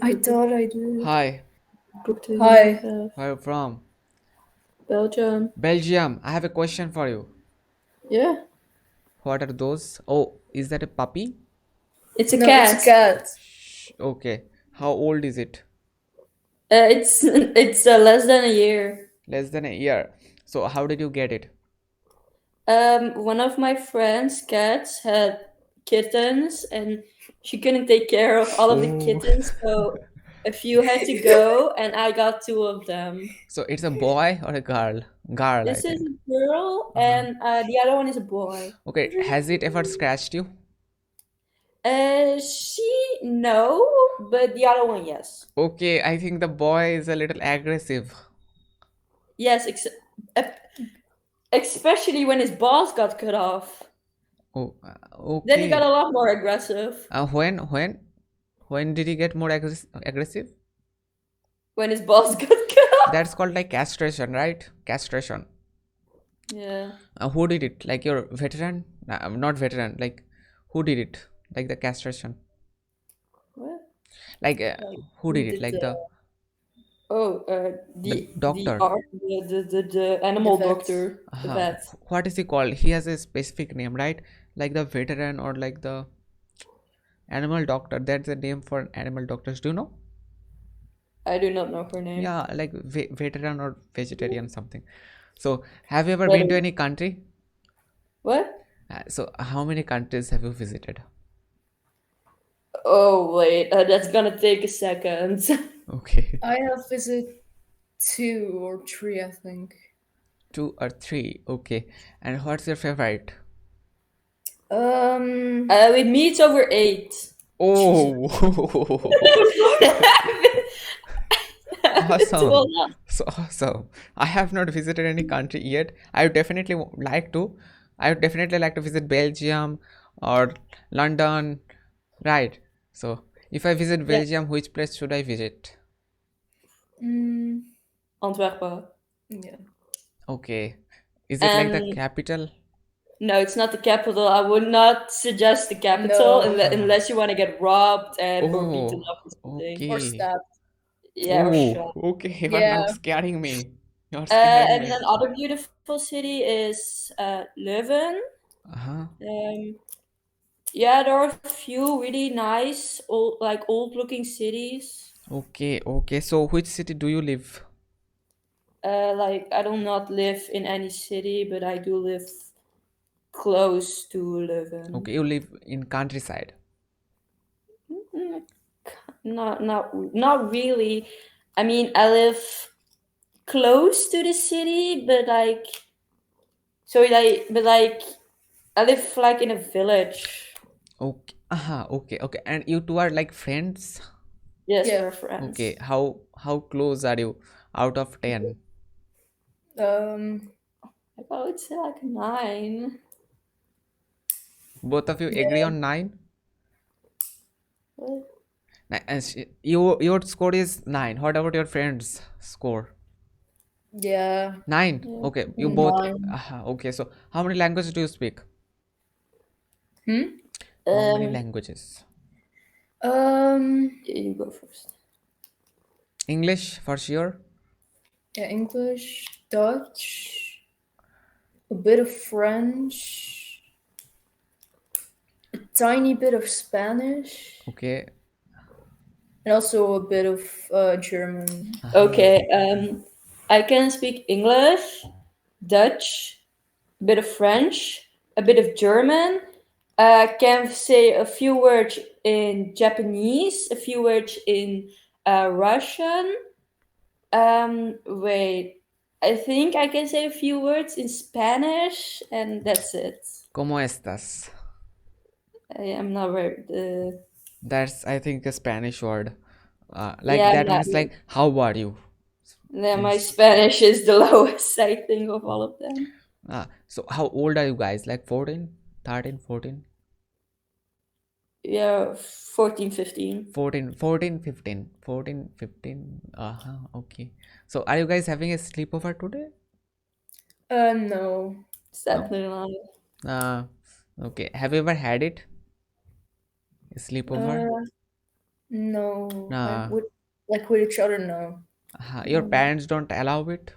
I thought I did. Hi, Hi. where are you from? Belgium. Belgium. I have a question for you. Yeah. What are those? Oh, is that a puppy? It's a No, it's a cat. Okay. How old is it? It's less than a year. Less than a year. So how did you get it? One of my friend's cats had kittens, and she couldn't take care of all of the Oh, kittens, so a few had to go, and I got two of them. so it's a boy or a girl? Girl, I This is think. a girl, Uh-huh. and the other one is a boy. Okay, has it ever scratched you? She no, but the other one yes. Okay, I think the boy is a little aggressive. Yes, especially when his balls got cut off. Oh, Then he got a okay. lot more aggressive When did he get more aggressive? when his balls got cut off. That's called like castration, right? Castration. Yeah. Who did it? Like your veteran? Not veteran. Like who did it? Like the castration. What? Like Like who who did it? did Like the the the doctor. art the animal doctor, the vet. What is he called? He has a specific name, right? Like the veteran or like the animal doctor. That's the name for animal doctors. Do you know? I do not know her name. Yeah, like veteran or vegetarian something. So have you ever But been to any country? what? So how many countries have you visited? Oh wait, that's gonna take a second. Okay. I have visited 2 or 3, I think. Two or three. Okay. And what's your favorite? With me it's over 8. Jesus. Oh, I've been to a awesome. lot. So awesome. I have not visited any country yet. I would definitely like to. I would definitely like to visit Belgium or London. Right. So if I visit Yeah. Belgium, which place should I visit? Mm, Antwerpen. Yeah. Okay. Is it like the And capital? no, it's not the capital. I would not suggest the capital No. unless you want to get robbed and or beaten Oh, up or something. Or okay. stabbed. Yeah, or Oh, shot. okay. You are now Yeah. scaring me. You're scaring And me. then other beautiful city is Leuven. Uh-huh. Um, yeah, there are a few really nice old looking cities. Okay, okay. So which city do you live? Like I do not live in any city, but I do live close to Leuven. Okay, you live in countryside. Mm, not really. I mean, I live close to the city, but like I live like in a village. Okay. Okay, okay. And you two are like friends? Yes, Yeah. we're friends. Okay. How close are you out of 10? Um. I would say like 9. Both of you agree Yeah. on 9? What? Your score is 9. What about your friend's score? Yeah. 9. Yeah. Okay, you both. 9. Okay, so how many languages do you speak? Hmm. How many Um, languages? yeah, you go first. English for sure. Yeah. English, Dutch, a bit of French, a tiny bit of Spanish, Okay. and also a bit of German. Okay. I can speak English, Dutch, a bit of French, a bit of German. Can say a few words in Japanese, a few words in Russian. Wait. I think I can say a few words in Spanish, and that's it. ¿Cómo estás? I am not very. That's I think a Spanish word. Like Yeah, that means like how are you? my Means Spanish is the lowest, I think, of all of them. so how old are you guys? Like 14, 13, 14, Yeah, 14, 15. 14, 14, 15, 14, 15. Uh-huh, okay. So are you guys having a sleepover today? No. It's No. definitely not. Uh, okay. Have you ever had it? A sleepover? Uh. No, like Nah, with each other. No, your parents don't allow it.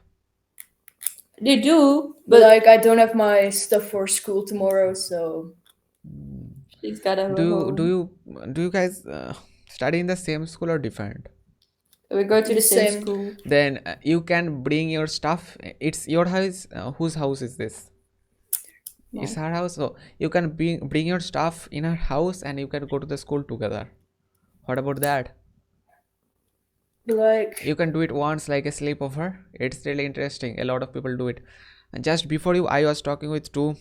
They do, but but like I don't have my stuff for school tomorrow, so she's gotta Do go you do home. you guys study in the same school or different? We go to the the same same. school. Then you can bring your stuff. It's your house. Whose house is this? It's No. her house. So you can bring your stuff in her house and you can go to the school together. What about that? But You like can do it once like a sleepover. It's really interesting. A lot of people do it. And just before you, I was talking with two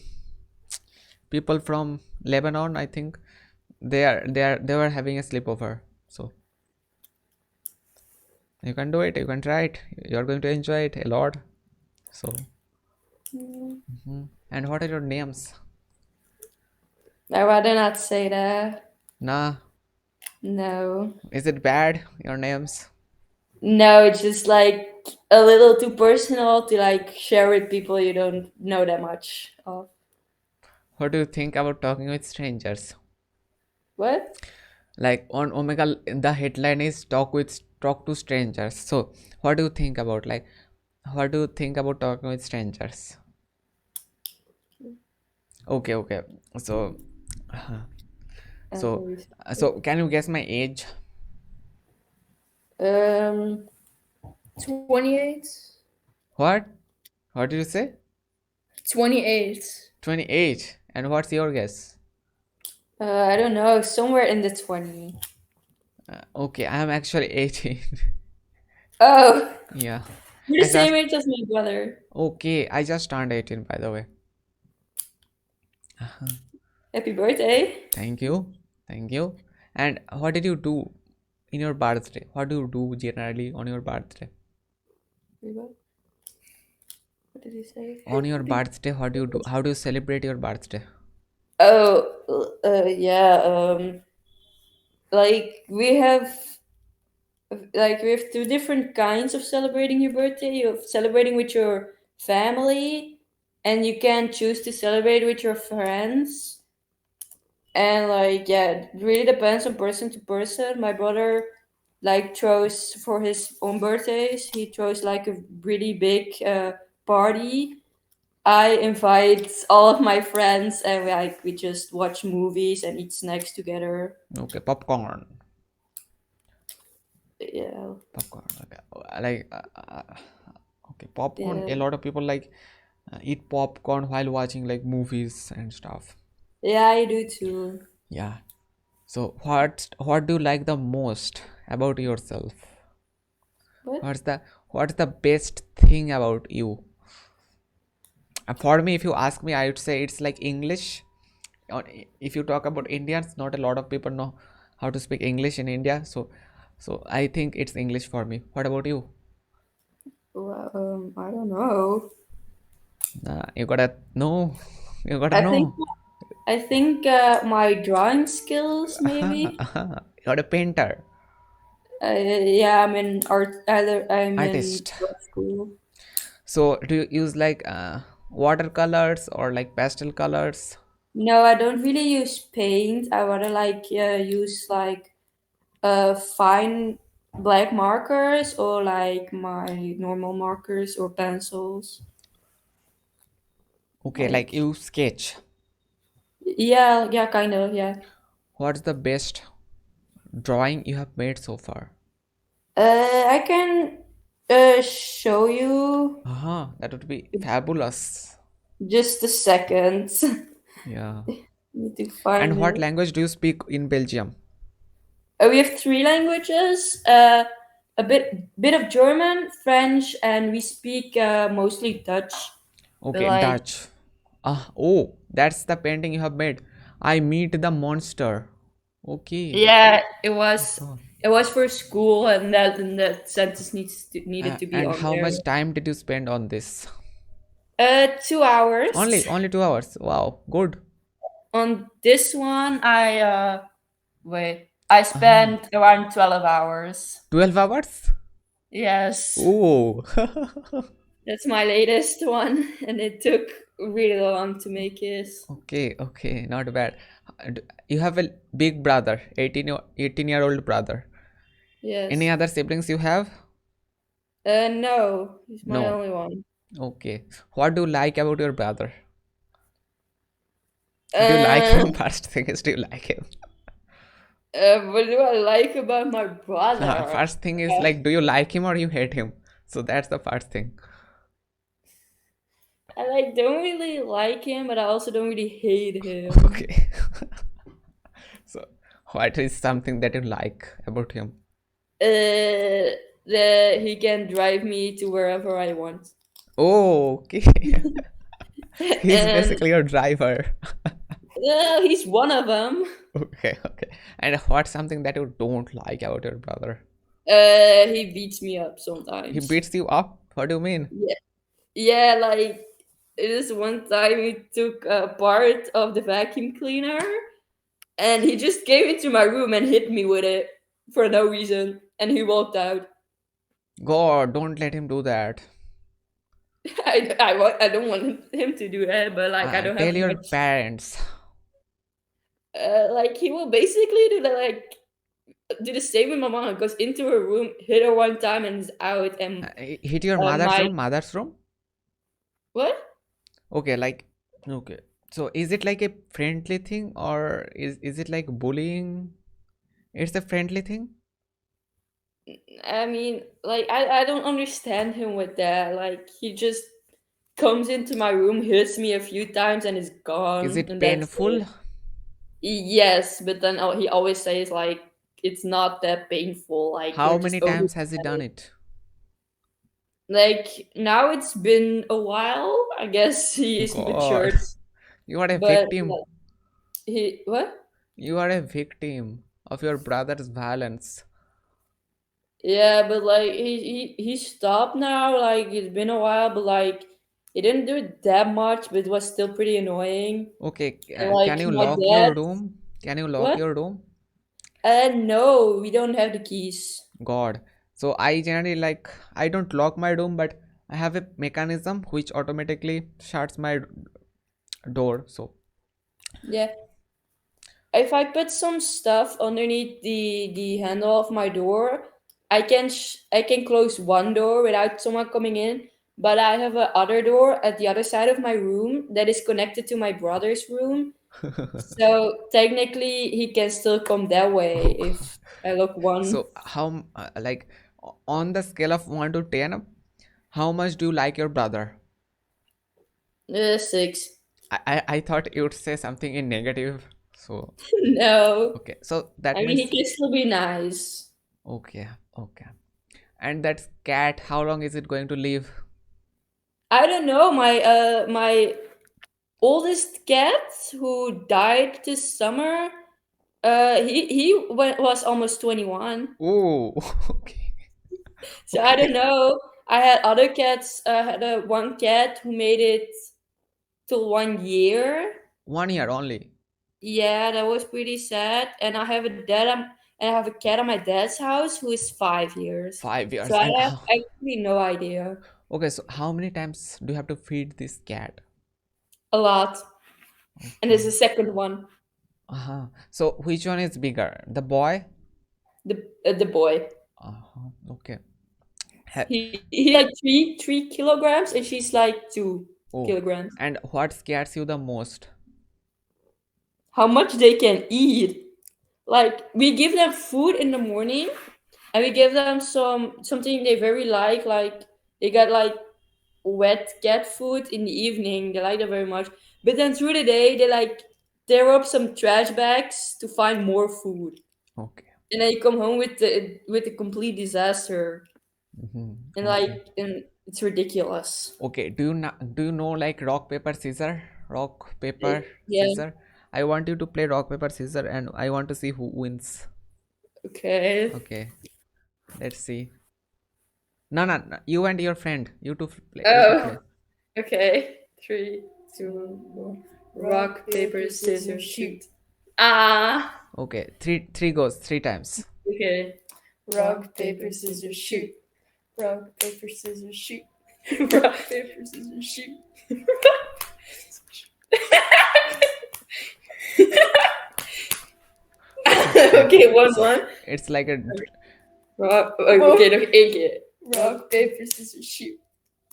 people from Lebanon. I think they were having a sleepover. So you can do it. You can try it. You're going to enjoy it a lot. So, and what are your names? I'd rather not say that. Nah, No. is it bad? Your names? No, it's just like a little too personal to like share with people you don't know that much of. What do you think about talking with strangers? What? Like on Omega, the headline is talk to strangers. So, what do you think about what do you think about talking with strangers? Okay, okay. So, so, Very so can you guess my age? Um, 28, What? What did you say? 28. 28. And what's your guess? I don't know, somewhere in the 20. Okay, I am actually 18. Oh, Yeah. you're I the same just age as my brother. okay, I just turned 18 by the way. Happy birthday. Thank you. Thank you. And what did you do in your birthday? What do you do generally on your birthday? Wait, what did he say? On your What did birthday, what do you do? How do you celebrate your birthday? Oh, yeah. Like we have two different kinds of celebrating your birthday. You have celebrating with your family, and you can choose to celebrate with your friends. And like, yeah, it really depends on person to person. My brother like throws for his own birthdays. He throws like a really big party. I invite all of my friends, and we just watch movies and eat snacks together. Okay, popcorn. Yeah, Popcorn. Okay. Okay, popcorn. yeah, A lot of people eat popcorn while watching like movies and stuff. yeah. I do too. Yeah. So what do you like the most about yourself? What? What's the best thing about you? For me, if you ask me, I would say it's like English. If you talk about Indians, not a lot of people know how to speak English in India. So I think it's English for me. What about you? Well, I don't know. You gotta know. You gotta I think know. I think my drawing skills maybe. You're a painter, Yeah, I'm in art. Either I'm in artist. art school. So do you use watercolors or like pastel colors? No, I don't really use paint. I rather like use like fine black markers or like my normal markers or pencils. Okay, like Like you sketch. yeah, yeah, kind of, yeah. What's the best drawing you have made so far? I can show you That would be fabulous. just a second. Yeah. Need to And find what it. language do you speak in Belgium? We have three languages. A bit of German, French, and we speak mostly Dutch. But Okay, like Dutch. Oh, that's the painting you have made. I meet the monster. Okay. yeah, Oh. it was for school, and that sentence needed to be And on how there. much time did you spend on this? 2 hours. Only 2 hours. Wow, good. On this one, I Ah, spent around 12 hours. 12 hours? Yes, Oh. that's my latest one, and it took really long to make it. Okay, okay, not bad. You have a big brother, 18-year-old brother. Any Yes. other siblings you have? No, he's my No. only one. Okay. What do you like about your brother? Do you like Uh, him? First thing is, do you like him? what do I like about my brother? First thing is like, do you like him or you hate him? So that's the first thing. I don't really like him, but I also don't really hate him. Okay. So, what is something that you like about him? That he can drive me to wherever I want. Oh, okay. He's And basically your driver. he's one of them. Okay, okay. And what's something that you don't like about your brother? He beats me up He sometimes. beats you up? What do you mean? Yeah, yeah. Like this one time, he took a part of the vacuum cleaner, and he just came into my room and hit me with it for no reason, and he walked out. God, don't let him do that. I don't want him to do that, but like I don't Tell have your much. parents. Like he will basically do the do the same with my mom. Goes into her room, hit her one time, and is out. And Hit your mother's my room? Mother's room? what? Okay, like, okay. So is it like a friendly thing or is it like bullying? It's a friendly thing? I mean, I don't understand him with that. Like he just comes into my room, hits me a few times, and is Is gone, it and that's it. painful? Yes, but then he always says like it's not that painful. Like How you're just many over. times has he done it? Like now it's been a while. I guess he is God, matured, you are a but victim. he what? You are a victim of your brother's violence. Yeah, but like he stopped now. Like it's been a while, but like he didn't do it that much, but it was still pretty annoying. Okay, And can like you my lock dad, your room? Can you lock what? your room? No, we don't have the keys. God. So I generally like, I don't lock my room, but I have a mechanism which automatically shuts my door. So Yeah, if I put some stuff underneath the handle of my door, I can close one door without someone coming in. But I have a other door at the other side of my room that is connected to my brother's room. So technically, he can still come that way oh, if I look one. so how like on the scale of 1 to 10, how much do you like your brother? 6. I thought you would say something in negative. So No, okay, so that I mean he means can still be nice. okay, okay. And that cat, how long is it going to live? I don't know. My oldest cat who died this summer. Was almost 21. Oh, okay, So I don't okay. know. I had other cats. I had a one cat who made it till 1 year. 1 year only. Yeah, that was pretty sad. And I have a cat at my dad's house who is 5 years. Five So years. I And have how? actually no idea. Okay, so how many times do you have to feed this cat? A lot. And there's a Okay. second one, Uh-huh. So which one is bigger? The boy? the boy. Uh-huh. Okay. Ha- He like three kilograms, and she's like two oh, kilograms. and what scares you the most? How much they can eat? Like we give them food in the morning, and we give them something they very like. Like they got like wet cat food in the evening. They like that very much. But then through the day, they like tear up some trash bags to find more food, Okay. and then you come home with a complete disaster. Mm-hmm. And Okay. it's ridiculous. Okay. Do you know like rock paper scissor? Rock paper Yeah. scissor. I want you to play rock paper scissor, and I want to see who wins. Okay. Okay. Let's see. No, no, no. You and your friend. You two play. You two Oh. play. Okay. 3, 2, 1. Rock, paper, scissors, shoot. Ah. Okay. Three goes 3 times. Okay. Rock, paper, scissors, shoot. Rock, paper, scissors, shoot. Rock, paper, scissors, shoot. Okay, one, So one. it's like a Rock, oké, nog één keer. Rock, paper, scissors, shoot.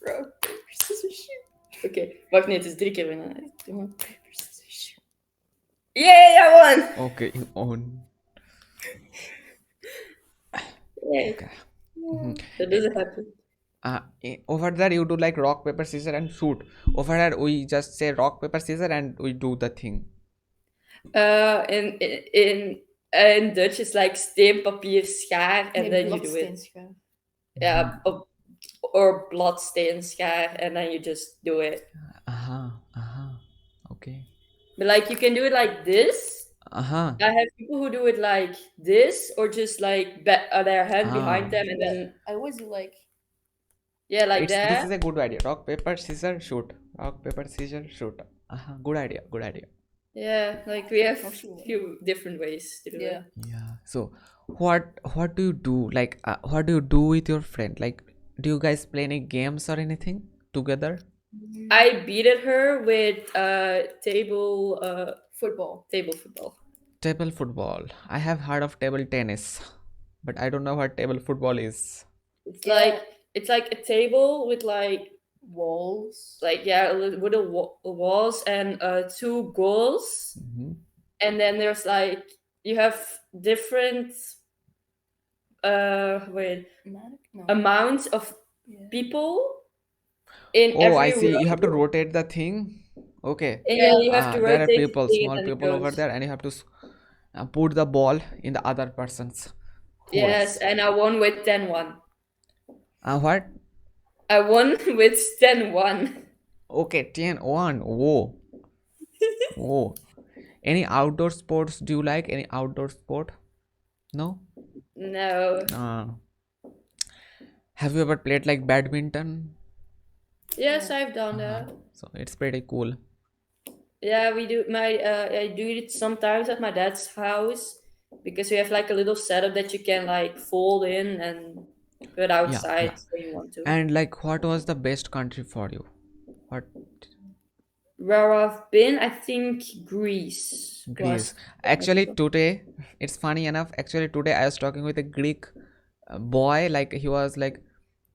Rock, paper, scissors, shoot. Oké, wacht, nee, het is 3 keer winnen. Rock, paper, scissors, shoot. Yay, I won! okay you own. Yay. Okay. Mhm. That doesn't happen. Over there you do like rock paper scissors and shoot. Over there we just say rock paper scissors and we do the thing. In Dutch it's like steen, papier, schaar, and then you do it. Bladsteenschaar. Yeah, or blood, stain, schaar, and then you just do it. Okay. But like you can do it like this. I have people who do it like this, or just like their hand behind them, and then I always do like. yeah, like This that. is a good idea. Rock paper scissors shoot. Rock paper scissors shoot. Good idea. Good idea. Yeah, like we have a Actually. few different ways to do Yeah. it. Yeah. So what do you do? Like what do you do with your friend? Like do you guys play any games or anything together? I beated her with table Football. football. Table football. I have heard of table tennis, but I don't know what table football is. It's like a table with like Walls. yeah, little walls and two goals, and then there's like you have different No. amounts of Yeah. people in Oh, every I see. You have to row. rotate the thing. Okay. And yeah, you have to There are rotate the people, thing small and it people over goes. there, and you have to put the ball in the other person's Yes, holes. and I won with 10-1. What? I won with 10-1. Okay, 10-1. Whoa. Whoa. Any outdoor sports do you like? Any outdoor sport? No? No. Have you ever played like badminton? Yes, I've done that. So it's pretty cool. Yeah, we do. I do it sometimes at my dad's house because we have like a little setup that you can like fold in and put outside when you want to. And like, what was the best country for you? What? Where I've been, I think Greece. Greece. Actually, today, it's funny enough. Actually, today I was talking with a Greek boy. Like he was like,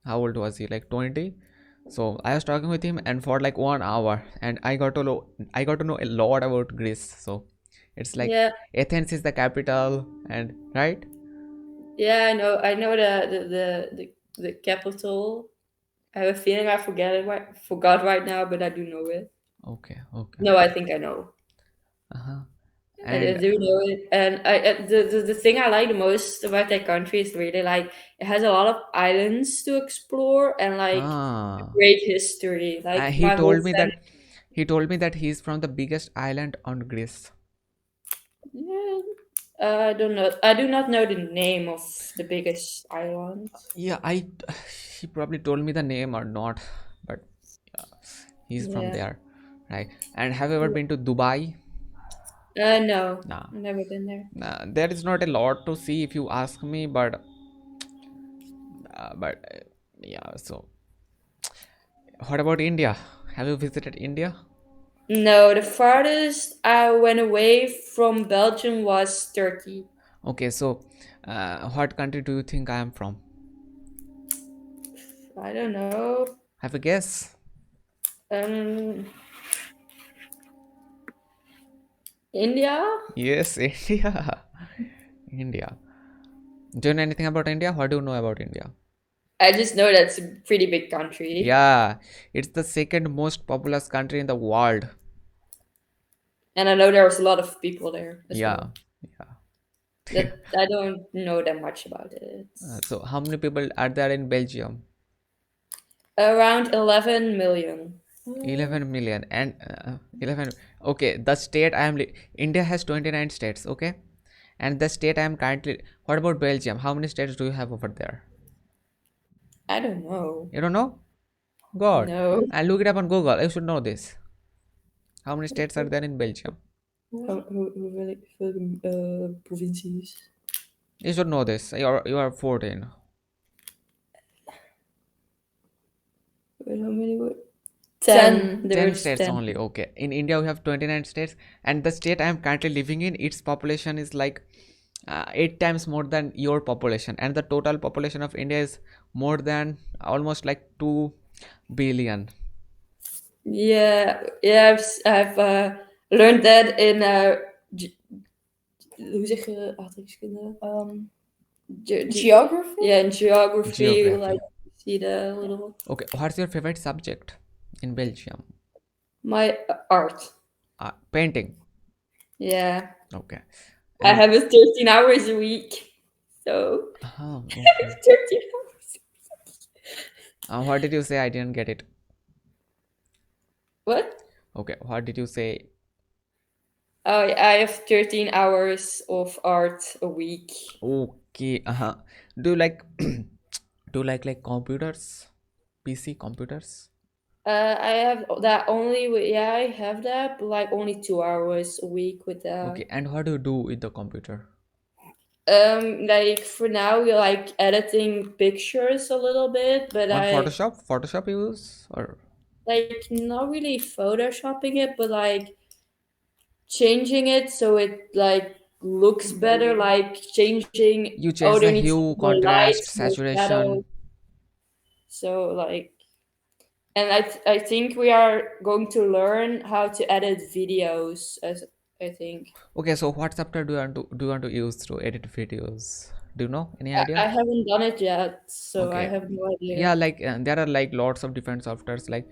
how old was he? Like 20. So I was talking with him, and for like 1 hour, and I got to know a lot about Greece. So it's like Athens is the capital, and right? Yeah, I know the capital. I have a feeling I forgot right now, but I do know it. Okay. No, I think I know. I do know it, and the thing I like the most about that country is really like it has a lot of islands to explore and like great history. Like he told me that he's from the biggest island on Greece. Yeah, I don't know. I do not know the name of the biggest island. Yeah, he probably told me the name or not, but he's from there, right? And have you ever been to Dubai? No, Nah. never been there. There is not a lot to see if you ask me, but yeah. So, what about India? Have you visited India? No, the farthest I went away from Belgium was Turkey. Okay, so what country do you think I am from? I don't know. Have a guess. India? Yes, India. India. Do you know anything about India? What do you know about India? I just know that's a pretty big country. Yeah, it's the second most populous country in the world. And I know there's a lot of people there as well. Yeah. I don't know that much about it. So how many people are there in Belgium? Around 11 million. 11 million and 11. Okay, the state I am India has 29 states, okay? And the state I am currently. What about Belgium? How many states do you have over there? I don't know. You don't know? God. No. And look it up on Google. You should know this. How many states are there in Belgium? Provincies. You should know this. You are 14. How many were 10. 10 There's states 10. only. Okay. In India, we have 29 states, and the state I am currently living in, its population is like 8 times more than your population, and the total population of India is more than almost like 2 billion. Yeah, yeah, I've learned that in hoe zeg je aardrijkskunde? Geography? Yeah, in geography, like Geography. see the little Okay. What's your favorite subject in Belgium? my art. Painting. Yeah, Okay. I And have it 13 hours a week, so okay. 13 hours. What did you say? I didn't get it. What? Okay. What did you say? Oh, I have 13 hours of art a week. Okay. Do you like do you like computers? PC computers? I have that only with, yeah, I have that, but like only 2 hours a week with that. Okay. And what do you do with the computer? Like for now, we're like editing pictures a little bit, but On I Photoshop? Photoshop you use or like not really photoshopping it, but like changing it so it like looks better, like changing. you Oh, change there the needs to be hue, more contrast, lights, more shadows. saturation? So like, and I think we are going to learn how to edit videos as I think. Okay, so what software do you want to use to edit videos? Do you know any I idea? haven't done it yet, so I Okay. have no Yeah, idea. like there are like lots of different softwares. Like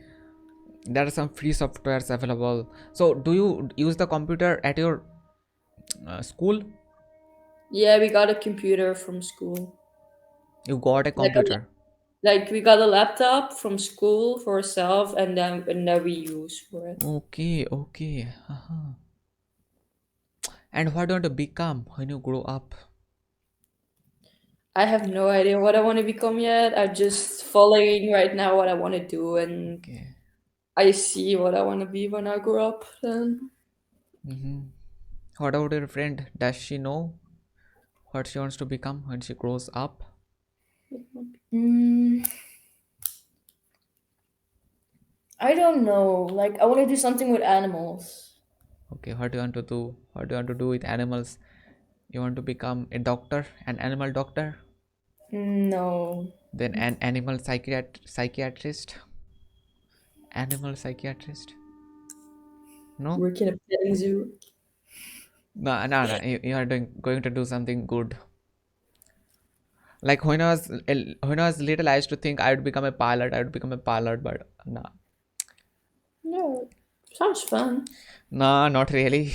there are some free softwares available. So do you use the computer at your school? Yeah, we got a computer from school. You got a Like computer. like we got a laptop from school for ourselves, and then we use for it. Okay, okay. And what do you want to become when you grow up? I have no idea what I want to become yet. I'm just following right now what I want to do, and Okay. I see what I want to be when I grow up. Then Mm-hmm. What about your friend? Does she know what she wants to become when she grows up? Mm, I don't know. Like, I want to do something with animals. Okay, what do you want to do? What do you want to do with animals? You want to become a doctor, an animal doctor, No. then an animal psychiatrist, animal psychiatrist? No, work in a petting zoo. no, no, no. You are going to do something good. Like when I was little, I used to think I would become a pilot. I would become a pilot, but no, Yeah, sounds fun. nah, not really.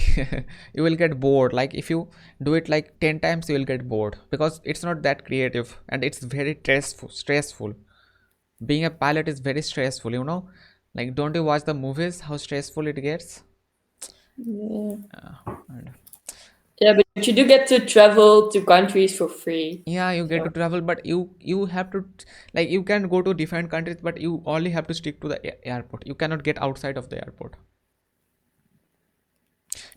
You will get bored. Like if you do it like 10 times, you will get bored because it's not that creative and it's very stressful. Stressful. Being a pilot is very stressful. Like don't you watch the movies? How stressful it gets. Yeah. And Yeah, but you do get to travel to countries for free. yeah, you get So to travel, but you have to like you can go to different countries, but you only have to stick to the airport. You cannot get outside of the airport.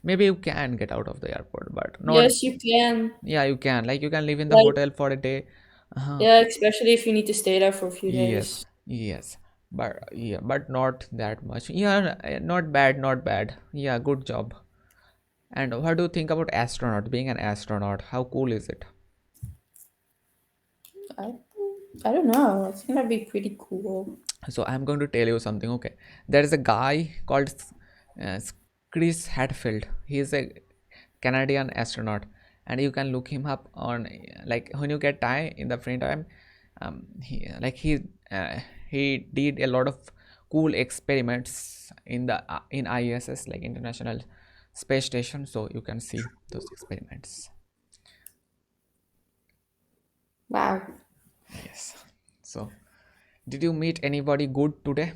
Maybe you can get out of the airport, but not. yes, you can. Yeah, you can. Like you can live in the Like hotel for a day. Uh-huh. yeah, especially if you need to stay there for a few Yes, days. yes. But yeah, but not that much. Yeah, not bad, not bad. Yeah, good job. And what do you think about astronaut? Being an astronaut, how cool is it? I, I don't know. I think that'd be pretty cool. So I'm going to tell you something. Okay, there is a guy called uh, Chris Hadfield. He is a Canadian astronaut, and you can look him up on like when you get time in the free time. He did a lot of cool experiments in ISS, like International Space Station. So you can see those experiments. Wow. Yes. So did you meet anybody good today?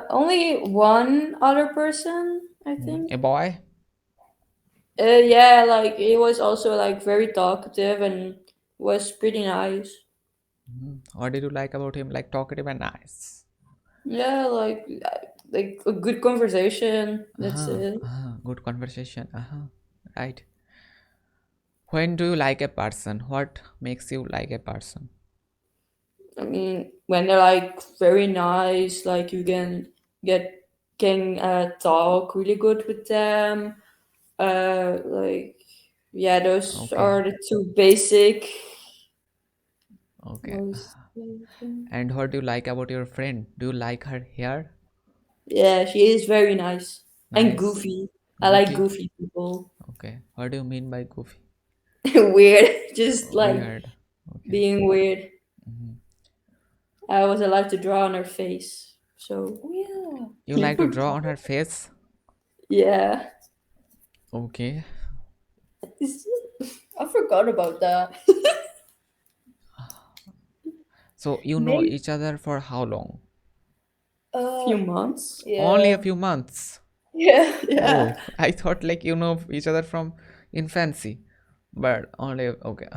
Only one other person, I think. A boy? Yeah, like he was also like very talkative and was pretty nice. What did you like about him? Like talkative and nice. Yeah, like a good conversation. That's it. Good conversation. Right. When do you like a person? What makes you like a person? I mean, when they're like very nice, like you get can talk really good with them. Like yeah, those Okay, are the two basic okay. most. And what do you like about your friend? Do you like her hair? Yeah, she is very nice and Nice. goofy. I like Goofy? goofy people. Okay. What do you mean by goofy? Weird, just like Weird. Okay. being weird. Mhm. I was allowed to draw on her face, so Oh You like to draw on her face? yeah. Okay. yeah, I forgot about that. So you know Maybe. each other for how long? Few Uh, months. Only a yeah, few months. yeah. Yeah. Oh, I thought like you know each other from infancy, but only okay,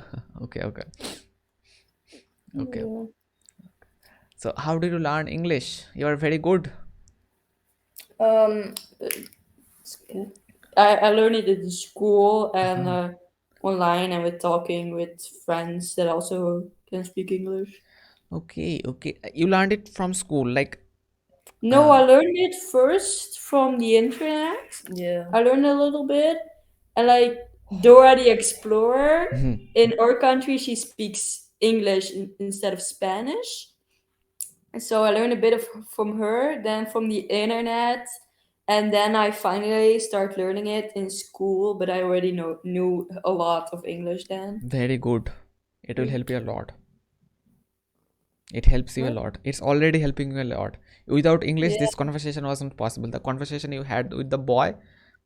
okay, okay, okay. Yeah. So how did you learn English? You are very good. Um, I learned it in school and Uh-huh. online and with talking with friends that also can speak English. Okay, okay. You learned it from school, like No, uh, I learned it first from the internet. yeah. I learned a little bit, and like Dora the Explorer mhm. in our country, she speaks English instead of Spanish. And so I learned a bit of from her, then from the internet, and then I finally start learning it in school. But I already knew a lot of English then. Very good. It will help Thank you a you. lot. It helps you a What? lot. It's already helping you a lot. Without English, Yeah, this conversation wasn't possible. The conversation you had with the boy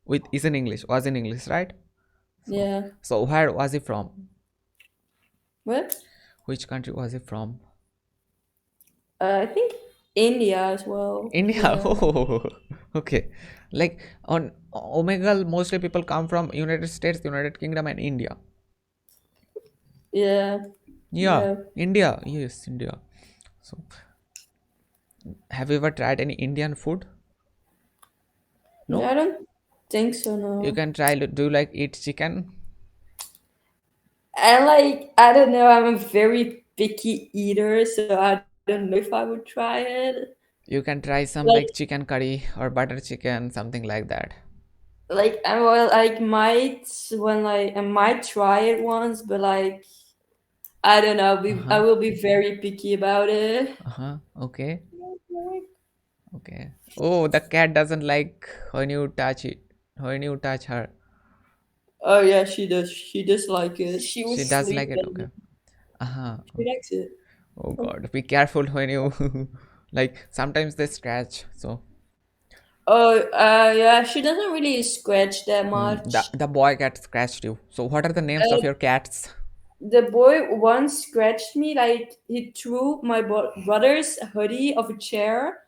with is in English, was in English, right? So, yeah. so where was he from? What? Which country was he from? I think India as well. India. Yeah, Oh, okay. Like on Omegle, mostly people come from United States, United Kingdom, and India. yeah, Yeah, yeah. India. Yes, India. So, have you ever tried any Indian food? Yeah, I No. don't think so. You No. can try. Do you like eat chicken? And like I don't know, I'm a very picky eater, so I don't know if I would try it. You can try some Like like chicken curry or butter chicken, something like that. I will like might when like I might try it once, but like I don't know, Uh I huh. will be very picky about it. Uh huh. Okay. Okay. Oh, the cat doesn't like when you touch it. When you touch her, Oh yeah, she does. She does like it. She she was does like it. Okay. sleeping. Uh huh. She likes it. Oh Oh, God, be careful when you like. Sometimes they scratch. So oh yeah, she doesn't really scratch that the much. the boy cat scratched you. So what are the names of Uh, your cats? the boy once scratched me, like he threw my brother's hoodie of a chair,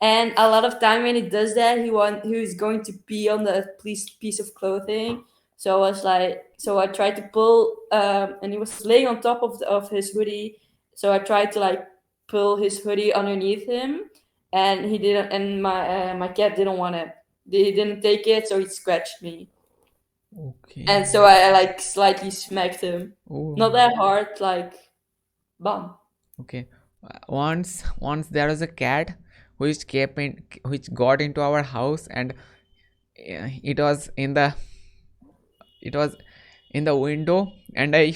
and a lot of time when he does that, he was going to pee on the piece of clothing. So I was like, so I tried to pull, and he was laying on top of his hoodie. So I tried to like pull his hoodie underneath him, and he didn't. And my cat didn't want it. He didn't take it, so he scratched me. And so Okay. I like slightly smacked him. Not Oh. that hard, like bam. Okay. Once there was a cat which got into our house and it was in the window and I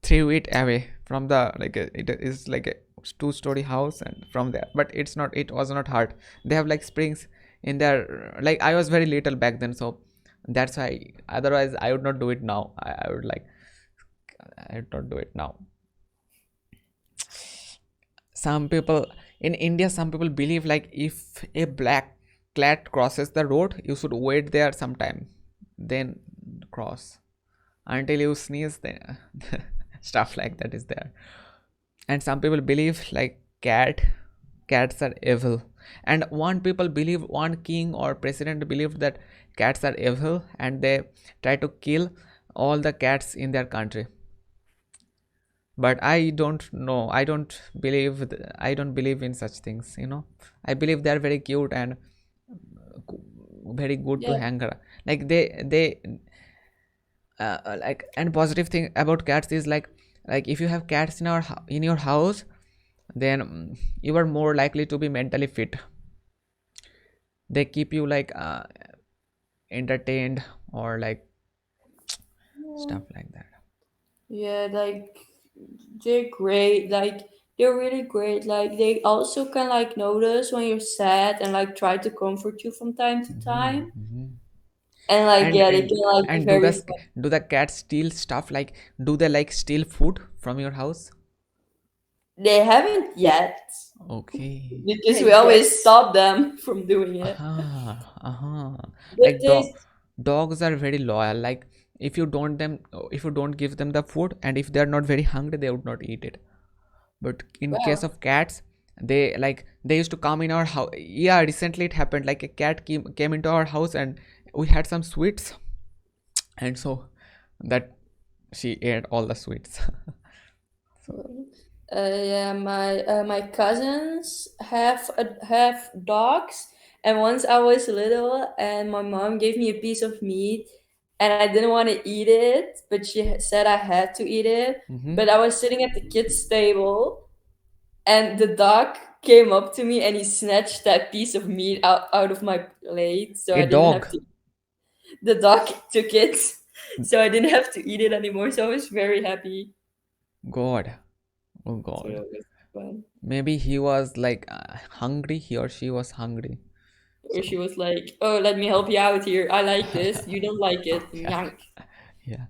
threw it away from the it is like a two-story house and from there, but it was not hard. They have like springs in there. Like I was very little back then, so that's why. Otherwise I would not do it now. I would not do it now. Some people in India, some people believe like if a black cat crosses the road, you should wait there sometime, then cross until you sneeze. Then stuff like that is there. And some people believe like cats are evil. And one people believe, one king or president believed that cats are evil, and they try to kill all the cats in their country. But I don't know, I don't believe in such things, I believe they are very cute and very good to Yeah. hang around. Like they like, and positive thing about cats is like if you have cats in your house, then you are more likely to be mentally fit. They keep you like entertained or like stuff like that. Yeah, like they're great. Like they're really great. Like they also can like notice when you're sad and like try to comfort you from time to Hmm. time. Hmm. And like and yeah, they and can like be and very do the cats steal stuff, like do they like steal food from your house? they haven't yet Okay. because we Yes. always stop them from doing it. Uh-huh. But Like they dogs are very loyal. Like if you don't give them the food, and if they are not very hungry, they would not eat it. But in case well, of cats, they used to come in our house. Yeah, recently it happened. Like a cat came into our house, and we had some sweets, and so that she ate all the sweets. So. yeah, my cousins have dogs, and once I was little, and my mom gave me a piece of meat, and I didn't want to eat it, but she said I had to eat it. Mm-hmm. But I was sitting at the kids' table, and the dog came up to me and he snatched that piece of meat out of my plate, so A I didn't have dog. to. The dog took it, so I didn't have to eat it anymore. So I was very happy. God. Oh So God. that was fun. Maybe he was like hungry. He or she was hungry. Or she So. was like, "Oh, let me help you out here. I like this. You don't like it." Yeah. Yank. Yeah.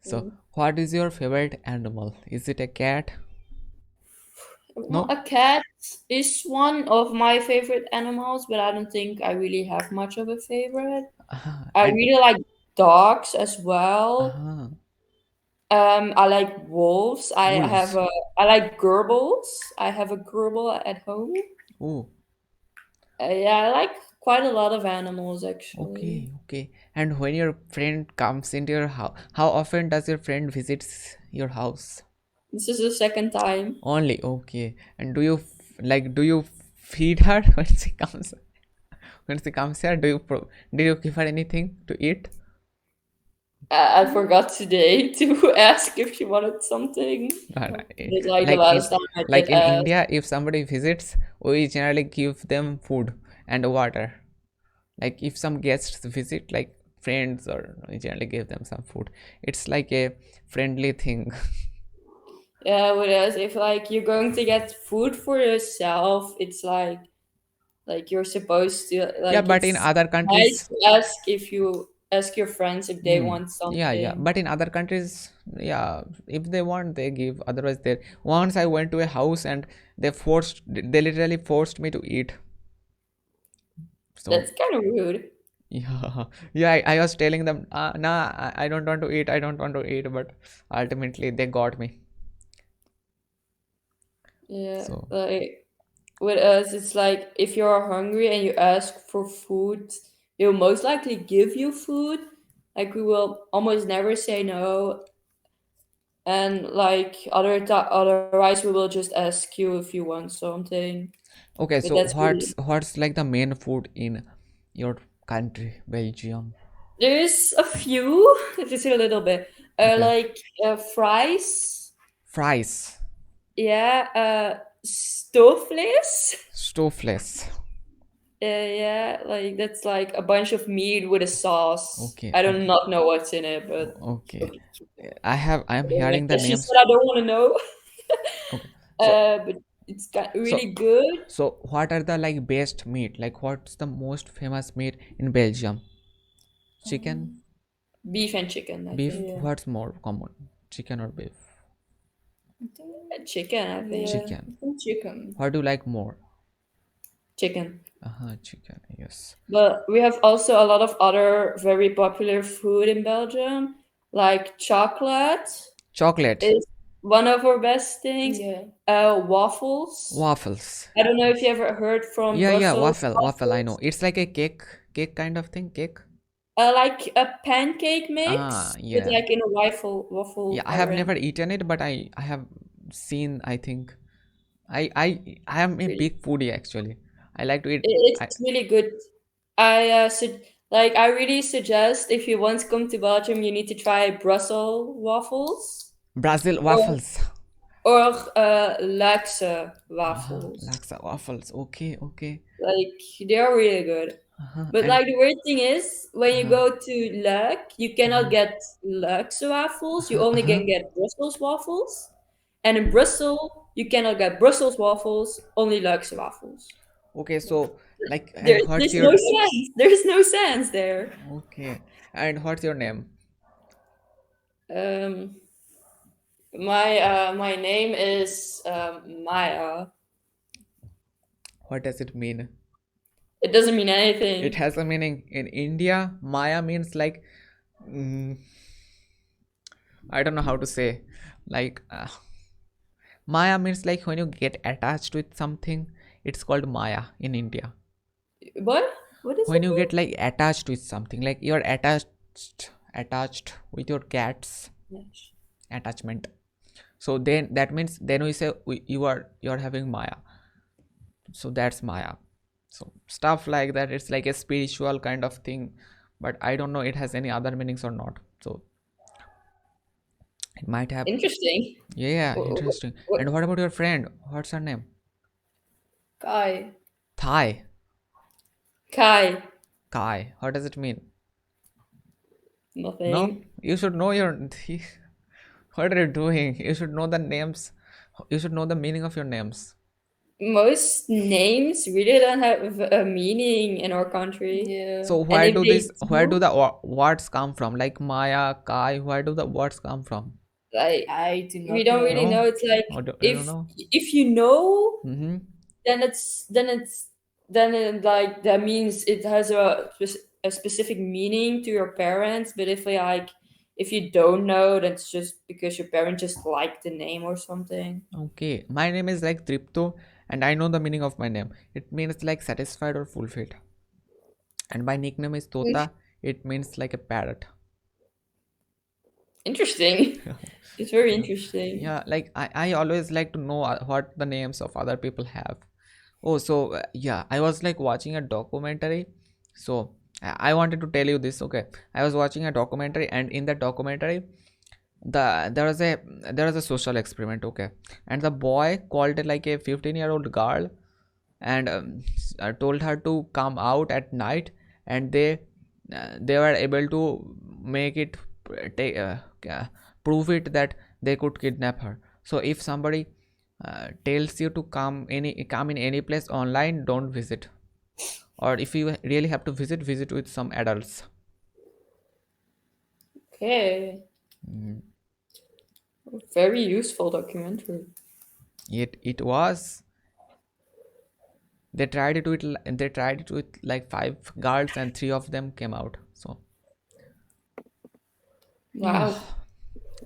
So, Mm. what is your favorite animal? Is it a cat? Well, No. a cat is one of my favorite animals, but I don't think I really have much of a favorite. I And really like dogs as well. uh, I like wolves. wolves. I like gerbils. I have a gerbil at home. Oh, Yeah, I like quite a lot of animals actually. okay, okay. And when your friend comes into your house, how often does your friend visits your house? This is the second time. Only, okay. And do you feed her when she comes? When she comes here, do you give her anything to eat? I forgot today to ask if she wanted something. It's like the Like last time I did like in ask. India, if somebody visits, we generally give them food and water. Like if some guests visit, like friends, or we generally give them some food. It's like a friendly thing. Yeah, whereas if like you're going to get food for yourself, it's like you're supposed to Yeah, like but in it's other nice countries, to ask if you ask your friends if they want yeah, yeah. something. But in other countries, yeah, if they want, they give. Otherwise, they. Once I went to a house and they literally forced me to eat. So That's kind of rude. yeah, yeah. I was telling them, nah, I don't want to eat. I don't want to eat. But ultimately, they got me. Yeah, So like with us, it's like if you're hungry and you ask for food, they'll most likely give you food. Like we will almost never say no, and like otherwise we will just ask you if you want something. okay, But so that's really what's like the main food in your country, Belgium? there's a few, just a little bit, Okay, like fries. fries, Yeah, stoofvlees. stoofless. Yeah, like that's like a bunch of meat with a sauce. Okay, I do okay, not know what's in it, but okay. I am like hearing the she names. said, I don't want to know. Okay, so But it's got so really good. what are the like best meat? Like what's the most famous meat in Belgium? Chicken, Beef and chicken, I beef. think. Yeah. What's more common? Chicken or beef? I think, Chicken, I think. yeah, Chicken. I think chicken. What do you like more? Chicken. Chicken. Yes. But we have also a lot of other very popular food in Belgium, like chocolate Chocolate. is one of our best things. Yeah. Waffles. Waffles. I don't know if you ever heard from Yeah, yeah. Brussels Waffle. I know. waffles. It's like a cake kind of thing. Cake. Like a pancake mix, but Yeah. like in a Yeah, waffle I have pattern. never eaten it, but I have seen. I think I am a Really, big foodie actually. I like to eat. I it's really good. I really suggest if you once come to Belgium, you need to try Brussels waffles, Brazil or waffles. or laksa waffles. Laksa waffles. Okay, okay. Like they are really good. But And like the weird thing is, when you uh-huh, go to Luck, you cannot uh-huh, get Lux waffles. You uh-huh, only uh-huh. can get Brussels waffles. And in Brussels, you cannot get Brussels waffles. Only Lux waffles. Okay, so like, and There, what's there's no your sense. There's no sense there. okay, and what's your name? Um, my name is Maya. What does it mean? It doesn't mean It anything. has a meaning in India. Maya means like, mm, I don't know how to say. Like, Maya means like when you get attached with something, it's called Maya in India. What? What is When it you called? get like attached with something, like you're attached with your cats, Yes. attachment. So then that means then we say you're having Maya. So that's Maya. So stuff like that, it's like a spiritual kind of thing, but I don't know it has any other meanings or not. So it might have. Interesting. Yeah, What, interesting. what, And what about your friend? What's her name? Kai. Thai. Kai. Kai. What does it mean? No, Nothing. you should know your. What are you doing? You should know the names. You should know the meaning of your names. Most names really don't have a meaning in our country. Yeah. So And where if do they this? Where do do, the words come from? Like Maya, Kai. Where do the words come from? like, I do we not don't really know. know. No, It's like you don't know. if you know, Mm-hmm. then like that means it has a specific meaning to your parents. But if you don't know, that's just because your parents just like the name or something. Okay, my name is like Tripto, and I know the meaning of my name. It means like satisfied or fulfilled. And my nickname is Tota. It means like a parrot. Interesting. It's very interesting. Yeah, like I always like to know what the names of other people have. Oh, so yeah, I was like watching a documentary. So I wanted to tell you this. Okay, I was watching a documentary, and in the documentary, there was a social experiment. Okay, and the boy called like a 15-year-old girl, and told her to come out at night, and they were able to make it take prove it that they could kidnap her. So if somebody tells you to come in any place online, don't visit, or if you really have to visit with some adults. Okay. Mm. Very useful documentary. It was. They tried it with like five guards, and three of them came out. So yeah. Wow.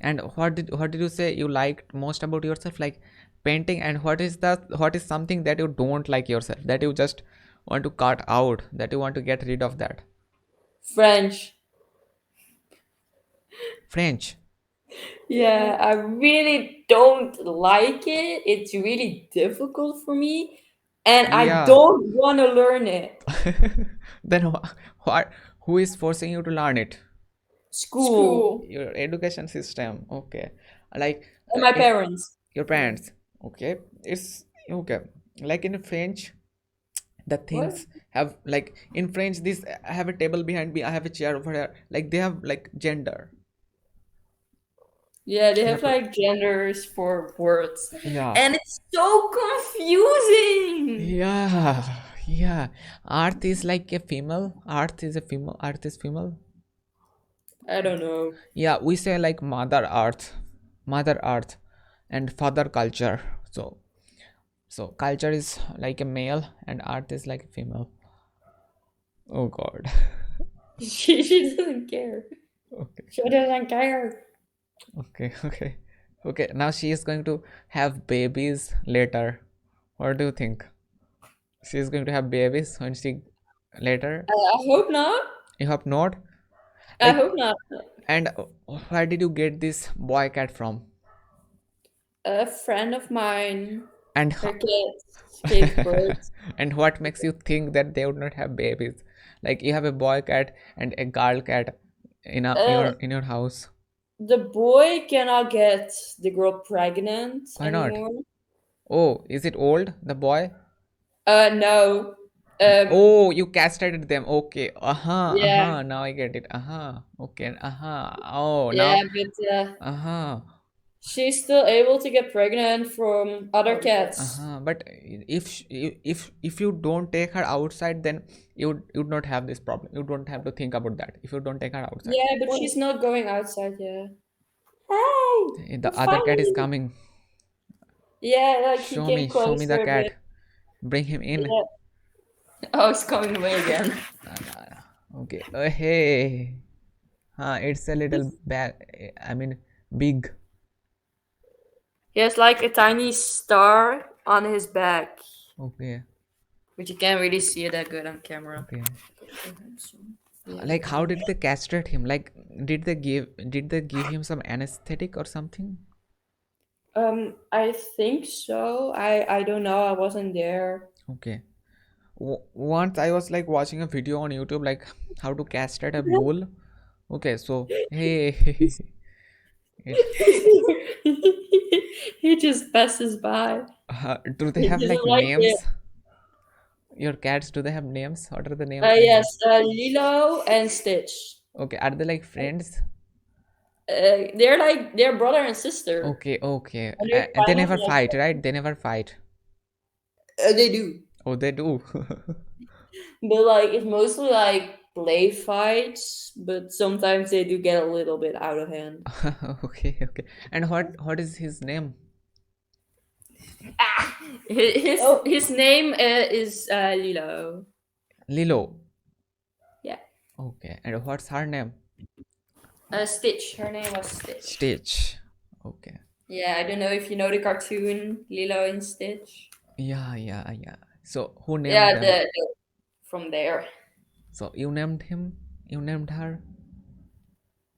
And what did you say you liked most about yourself? Like painting. And what is something that you don't like yourself, that you just want to cut out, that you want to get rid of that? French. French. Yeah, I really don't like it. It's really difficult for me, and I Yeah. don't want to learn it. Then what, who is forcing you to learn it? School School. Your education system. Okay. Like and my in parents. your Yeah. parents. Okay, it's okay. Like in French, the What? things have like in French, this I have a table behind me, I have a chair over here, like they have like gender. Yeah, they You have have to. like genders for words, Yeah. and it's so confusing. Yeah. Earth is like a female. Earth is female. I don't know. Yeah, we say like mother earth and father culture. So culture is like a male and earth is like a female. Oh god. She doesn't care. Okay. She doesn't care. Okay. Okay, now she is going to have babies later. What do you think? She is going to have babies when she later? I hope not. You hope not? I Like, hope not. and where did you get this boy cat from? A friend of mine, And her kids gave birth. and what makes you think that they would not have babies? Like you have a boy cat and a girl cat in Uh, your house. the boy cannot get the girl pregnant Why not? anymore. Oh, is it old, the boy? No. Um, Oh, you castrated them. Okay. Uh-huh. yeah, Uh-huh. Now I get it. Uh-huh. Okay. Uh-huh. Oh, yeah, now. but Uh-huh. she's still able to get pregnant from other cats. Uh-huh. But if you don't take her outside, then you'd not have this problem. You don't have to think about that if you don't take her outside. Yeah, but she's not going outside yet. Hey, The we're other cat is finally. coming. Yeah, like he Show came me. Show me the closer a bit. cat. Bring him in. Yeah. Oh, it's coming away again. Okay. Hey. It's a little bad. I mean, big. He has like a tiny star on his back, Okay. but you can't really see it that good on camera. Okay. Yeah. Like, how did they castrate him? Like, did they give him some anesthetic or something? I think so. I don't know. I wasn't there. Okay. Once I was like watching a video on YouTube, like how to castrate a bull. Okay, so hey, it He just passes by. do they He have like doesn't like it. names? Your cats, do they have names? What are the Yes, names? Lilo and Stitch. Okay, are they like friends? They're brother and sister, Okay, okay. and they're And they kind of never like fight, right? They never fight. they do, Oh, they do. but like it's mostly like play fights. But sometimes they do get a little bit out of hand. Okay, okay. And what is his name? Ah, his name is Lilo. Lilo. Yeah, Okay. And what's her name? Stitch. Her name was Stitch. Stitch. Okay. Yeah, I don't know if you know the cartoon Lilo and Stitch. Yeah, yeah, yeah. So who named Yeah, them? from there. So you named him? You named her?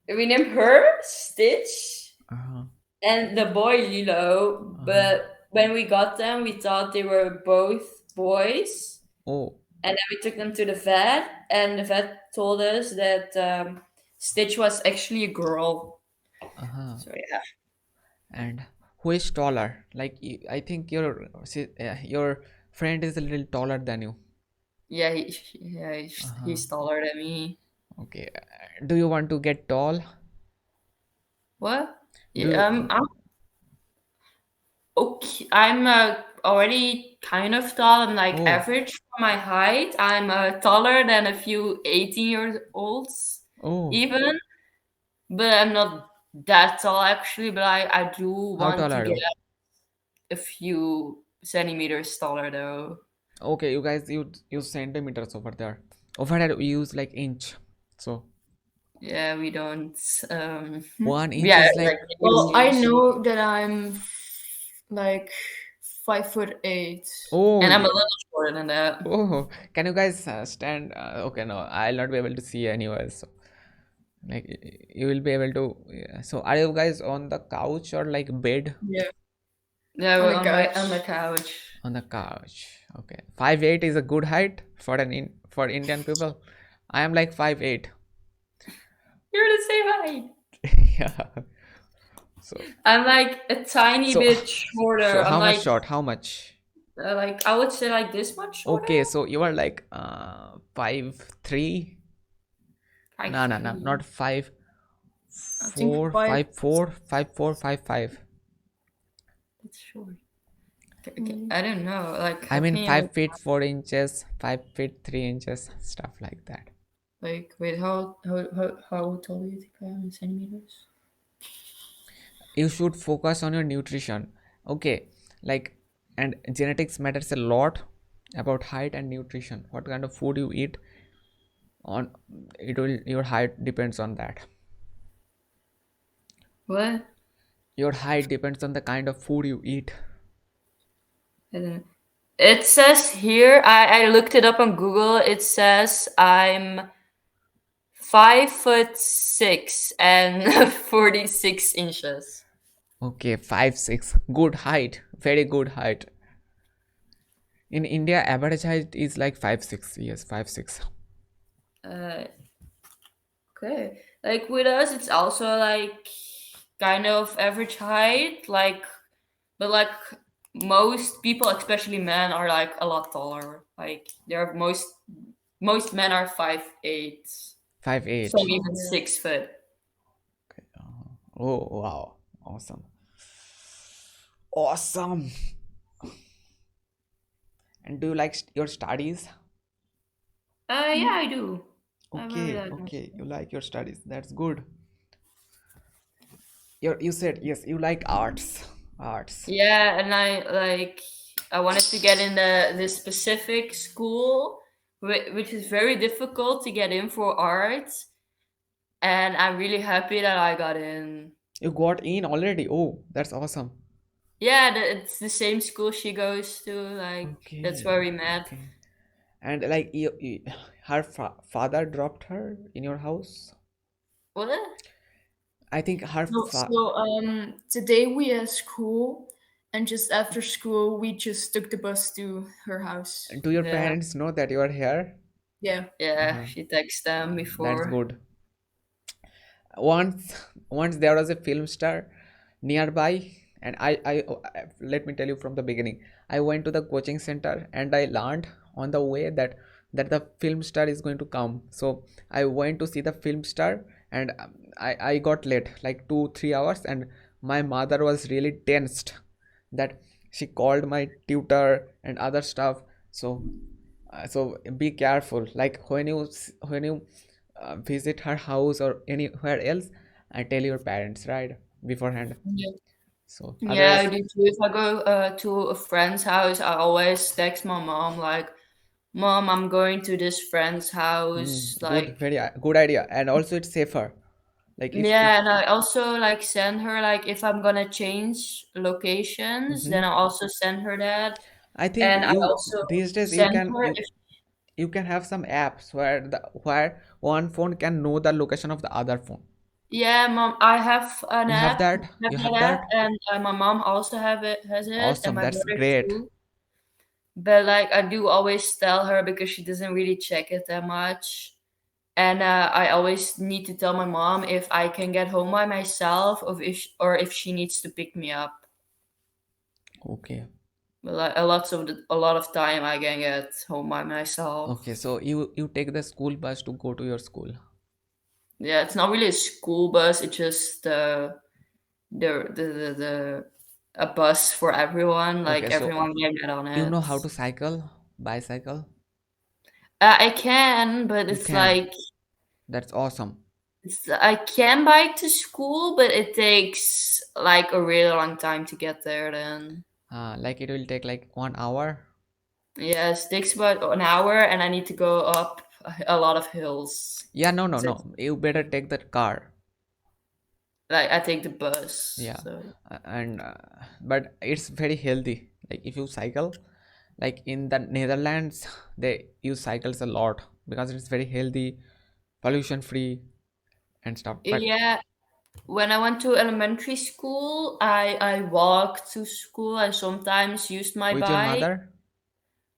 We named her Stitch Uh-huh. and the boy Lilo, Uh-huh. but when we got them, we thought they were both boys, Oh. and then we took them to the vet, and the vet told us that Stitch was actually a girl. Uh-huh. So yeah, And who is taller? Like I think your friend is a little taller than you. yeah, he's Uh-huh. he's taller than me. Okay. Do you want to get tall? What? Do Yeah, you I'm okay. I'm already kind of tall. I'm like Oh, average for my height. I'm taller than a few 18-year olds, oh. even. But I'm not that tall actually. But I do How want tall to are get you? a few centimeters taller though. Okay, you guys use centimeters over there. Over there we use like inch. So Yeah, we don't. 1 inch Yeah, is like like Well, I inches. know that I'm like 5'8". oh And I'm a little shorter than that. oh. Can you guys stand? Okay, no, I'll not be able to see anywhere. So like you will be able to. Yeah. So are you guys on the couch or like bed? Yeah, Yeah, on we're the on the couch. couch. On the couch. Okay, 5'8" is a good height for for Indian people. I am like 5'8". You're the same height. Yeah. So I'm like a tiny so bit so shorter. I'm how much short? How much? like I would say like this much shorter. Okay, so you are like 5'3". Like No, no, no, not five, I think four, five. 5'4", 5'4", 5'5". it's short. Okay, I don't know. Like I how mean can you 5 feet 4 inches, 5 feet 3 inches, stuff like that. like wait how tall do you think I am in centimeters? You should focus on your nutrition. Okay, like and genetics matters a lot about height and nutrition. What kind of food you eat on it will your height depends on that. What? Your height depends on the kind of food you eat. I don't know. It says here. I looked it up on Google. It says I'm 5'6" and 46 inches. Okay, 5'6", good height, very good height. In India, average height is like 5'6". Yes, 5'6". Uh, okay. Like with us, it's also like kind of average height, but like most people, especially men, are like a lot taller. Like they're most men are 5'8", 5'8". some even Yeah. 6 foot. Oh wow, awesome, awesome. And do you like your studies? Yeah, I do. I really Okay, like okay, you myself. like your studies. That's good. You said yes, you like arts. Arts. Yeah, and I wanted to get in this specific school, which is very difficult to get in for arts, and I'm really happy that I got in. You got in already. Oh, that's awesome. Yeah, it's the same school she goes to. Like that's Okay, where we met. okay. And like her father dropped her in your house. What? I think her No, so today we had school, and just after school we just took the bus to her house. do your Yeah, parents know that you are here? Yeah. yeah. Uh-huh. She texted them That's before. good. Once there was a film star nearby, and let me tell you from the beginning. I went to the coaching center and I learned on the way that the film star is going to come. So I went to see the film star, and I got late like 2 3 hours, and my mother was really tensed that she called my tutor and other stuff. So be careful, like when you visit her house or anywhere else, tell your parents right beforehand, Yeah. so Yeah, I otherwise. do too. If I go to a friend's house, I always text my mom like, "Mom, I'm going to this friend's house." Good, Like, very good idea, and also it's safer, like if yeah, and I also like send her like if I'm gonna change locations, hmm then I also send her that, I think and I you also these days you send can her you if you can have some apps where one phone can know the location of the other phone. yeah, mom, I have an You have app, that, have you that have app, that. and my mom also has it, and Awesome, my that's brother great. too. But like I do always tell her because she doesn't really check it that much. And I always need to tell my mom if I can get home by myself or if she needs to pick me up. Okay. But like, a lot of time I can get home by Okay, myself. so you take the school bus to go to your school. Yeah, it's not really a school bus. It's just the a bus for everyone. Okay, Like so everyone can get on you know it. how to cycle, bicycle? I can, but You it's can. like That's awesome. I can bike to school, but it takes like a really long time to get there. Then Like it will take like 1 hour. yes, it takes about an hour, and I need to go up a lot of hills. Yeah, no, no, So no. You better take that car. like I take the bus. Yeah, So and but it's very healthy. Like if you cycle, like in the Netherlands, they use cycles a lot because it's very healthy, pollution free and stuff. But yeah, when I went to elementary school, I walked to school. I sometimes used my with your bike. mother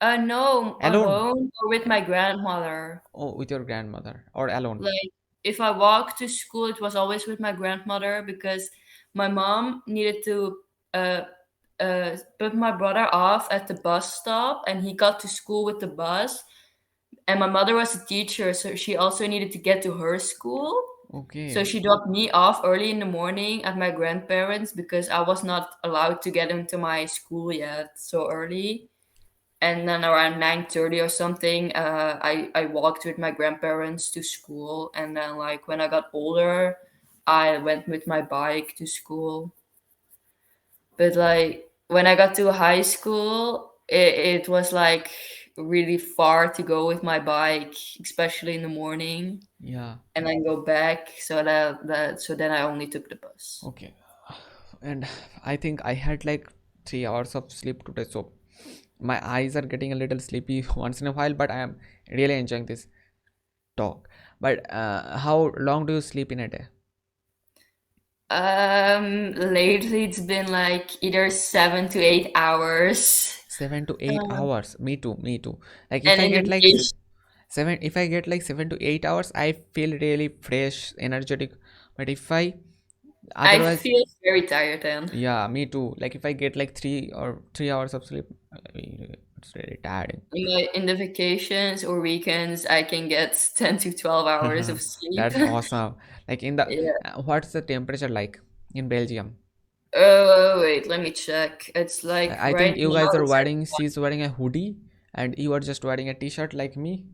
No, alone, alone or with my grandmother. oh, with your grandmother or alone. Like if I walked to school, it was always with my grandmother because my mom needed to uh, put my brother off at the bus stop, and he got to school with the bus. And my mother was a teacher, so she also needed to get to her school. So Okay, she dropped me off early in the morning at my grandparents because I was not allowed to get into my school yet so early. And then around 9:30 or something, I walked with my grandparents to school. And then like when I got older, I went with my bike to school. But like when I got to high school, it was like really far to go with my bike, especially in the morning, yeah, and then go back. So then I only took the bus. okay. And I think I had like 3 hours of sleep today, so my eyes are getting a little sleepy once in a while, but I am really enjoying this talk. But how long do you sleep in a day? Lately it's been like either 7 to 8 hours. 7 to 8 hours. Me too, me too. Like if And I in get the like case, seven, if I get like 7 to 8 hours, I feel really fresh, energetic. But if I I Otherwise, feel very tired then. yeah, me too. Like if I get like 3 hours of sleep, it's really tiring. In the vacations or weekends, I can get 10 to 12 hours of sleep. That's awesome. Like in the Yeah. what's the temperature like in Belgium? Oh, wait, let me check. It's like I think right you now guys are it's like wearing, she's wearing a hoodie and you are just wearing a t-shirt like me.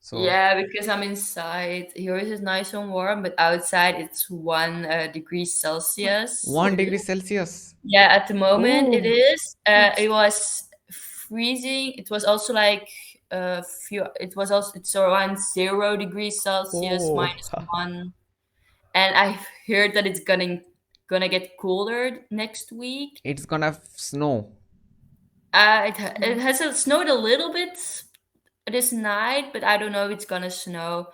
So yeah, because I'm inside. Here it is nice and warm, but outside it's 1 degree Celsius. 1 degree Celsius. Yeah, at the moment it Oh, is. It That's was freezing. It was also like it's around 0 degrees Celsius, oh, -1. And I heard that it's gonna get colder next week. it's gonna snow. It has snowed a little bit this night, but I don't know if it's gonna snow.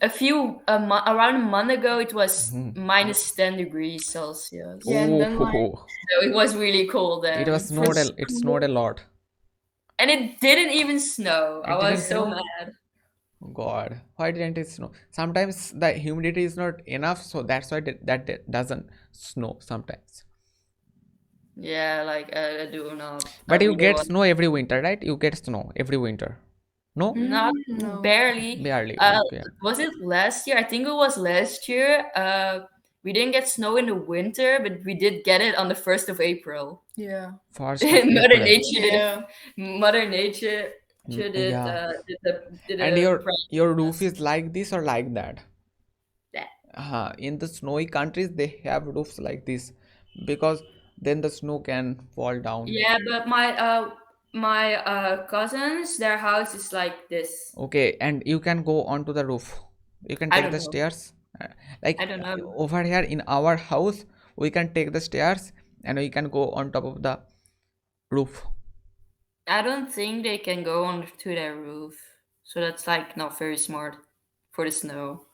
Around a month ago, it was Mhm. -10 degrees Celsius. yeah, and then like Oh, So it was really cold it was then. for snowed. It snowed a school, lot. And it didn't even snow. I It didn't was so snow. mad. God, why didn't it snow? Sometimes the humidity is not enough, so that's why that doesn't snow sometimes. Yeah, like I do not. I But you really get want snow every winter, right? You get snow every winter. No? not no. barely. Barely. Uh, Okay. was it last year? I think it was last year. We didn't get snow in the winter, but we did get it on the 1st of April. Yeah. First of Mother April. Nature did Yeah. Mother Nature did Yeah. did And a your prank on roof us. is like this or like that? That. In the snowy countries, they have roofs like this because then the snow can fall down. Yeah, but my cousins, their house is like this. Okay, and you can go onto the roof. You can I take don't the know. stairs. I don't know. Over here in our house, we can take the stairs and we can go on top of the roof. I don't think they can go onto their roof. So that's like not very smart for the snow.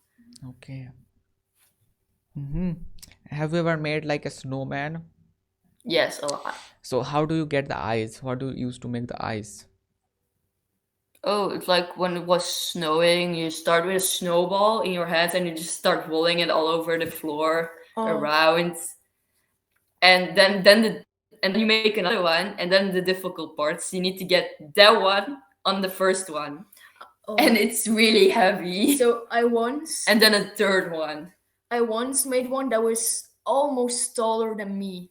Okay. Mm-hmm. Have you ever made like a snowman? Yes, a lot. So how do you get the eyes? What do you use to make the eyes? Oh, it's like when it was snowing, you start with a snowball in your hands and you just start rolling it all over the floor Oh, around. And then you make another one, and then the difficult parts, you need to get that one on the first one. And oh. it's really heavy. So I once And then a third one. I once made one that was almost taller than me.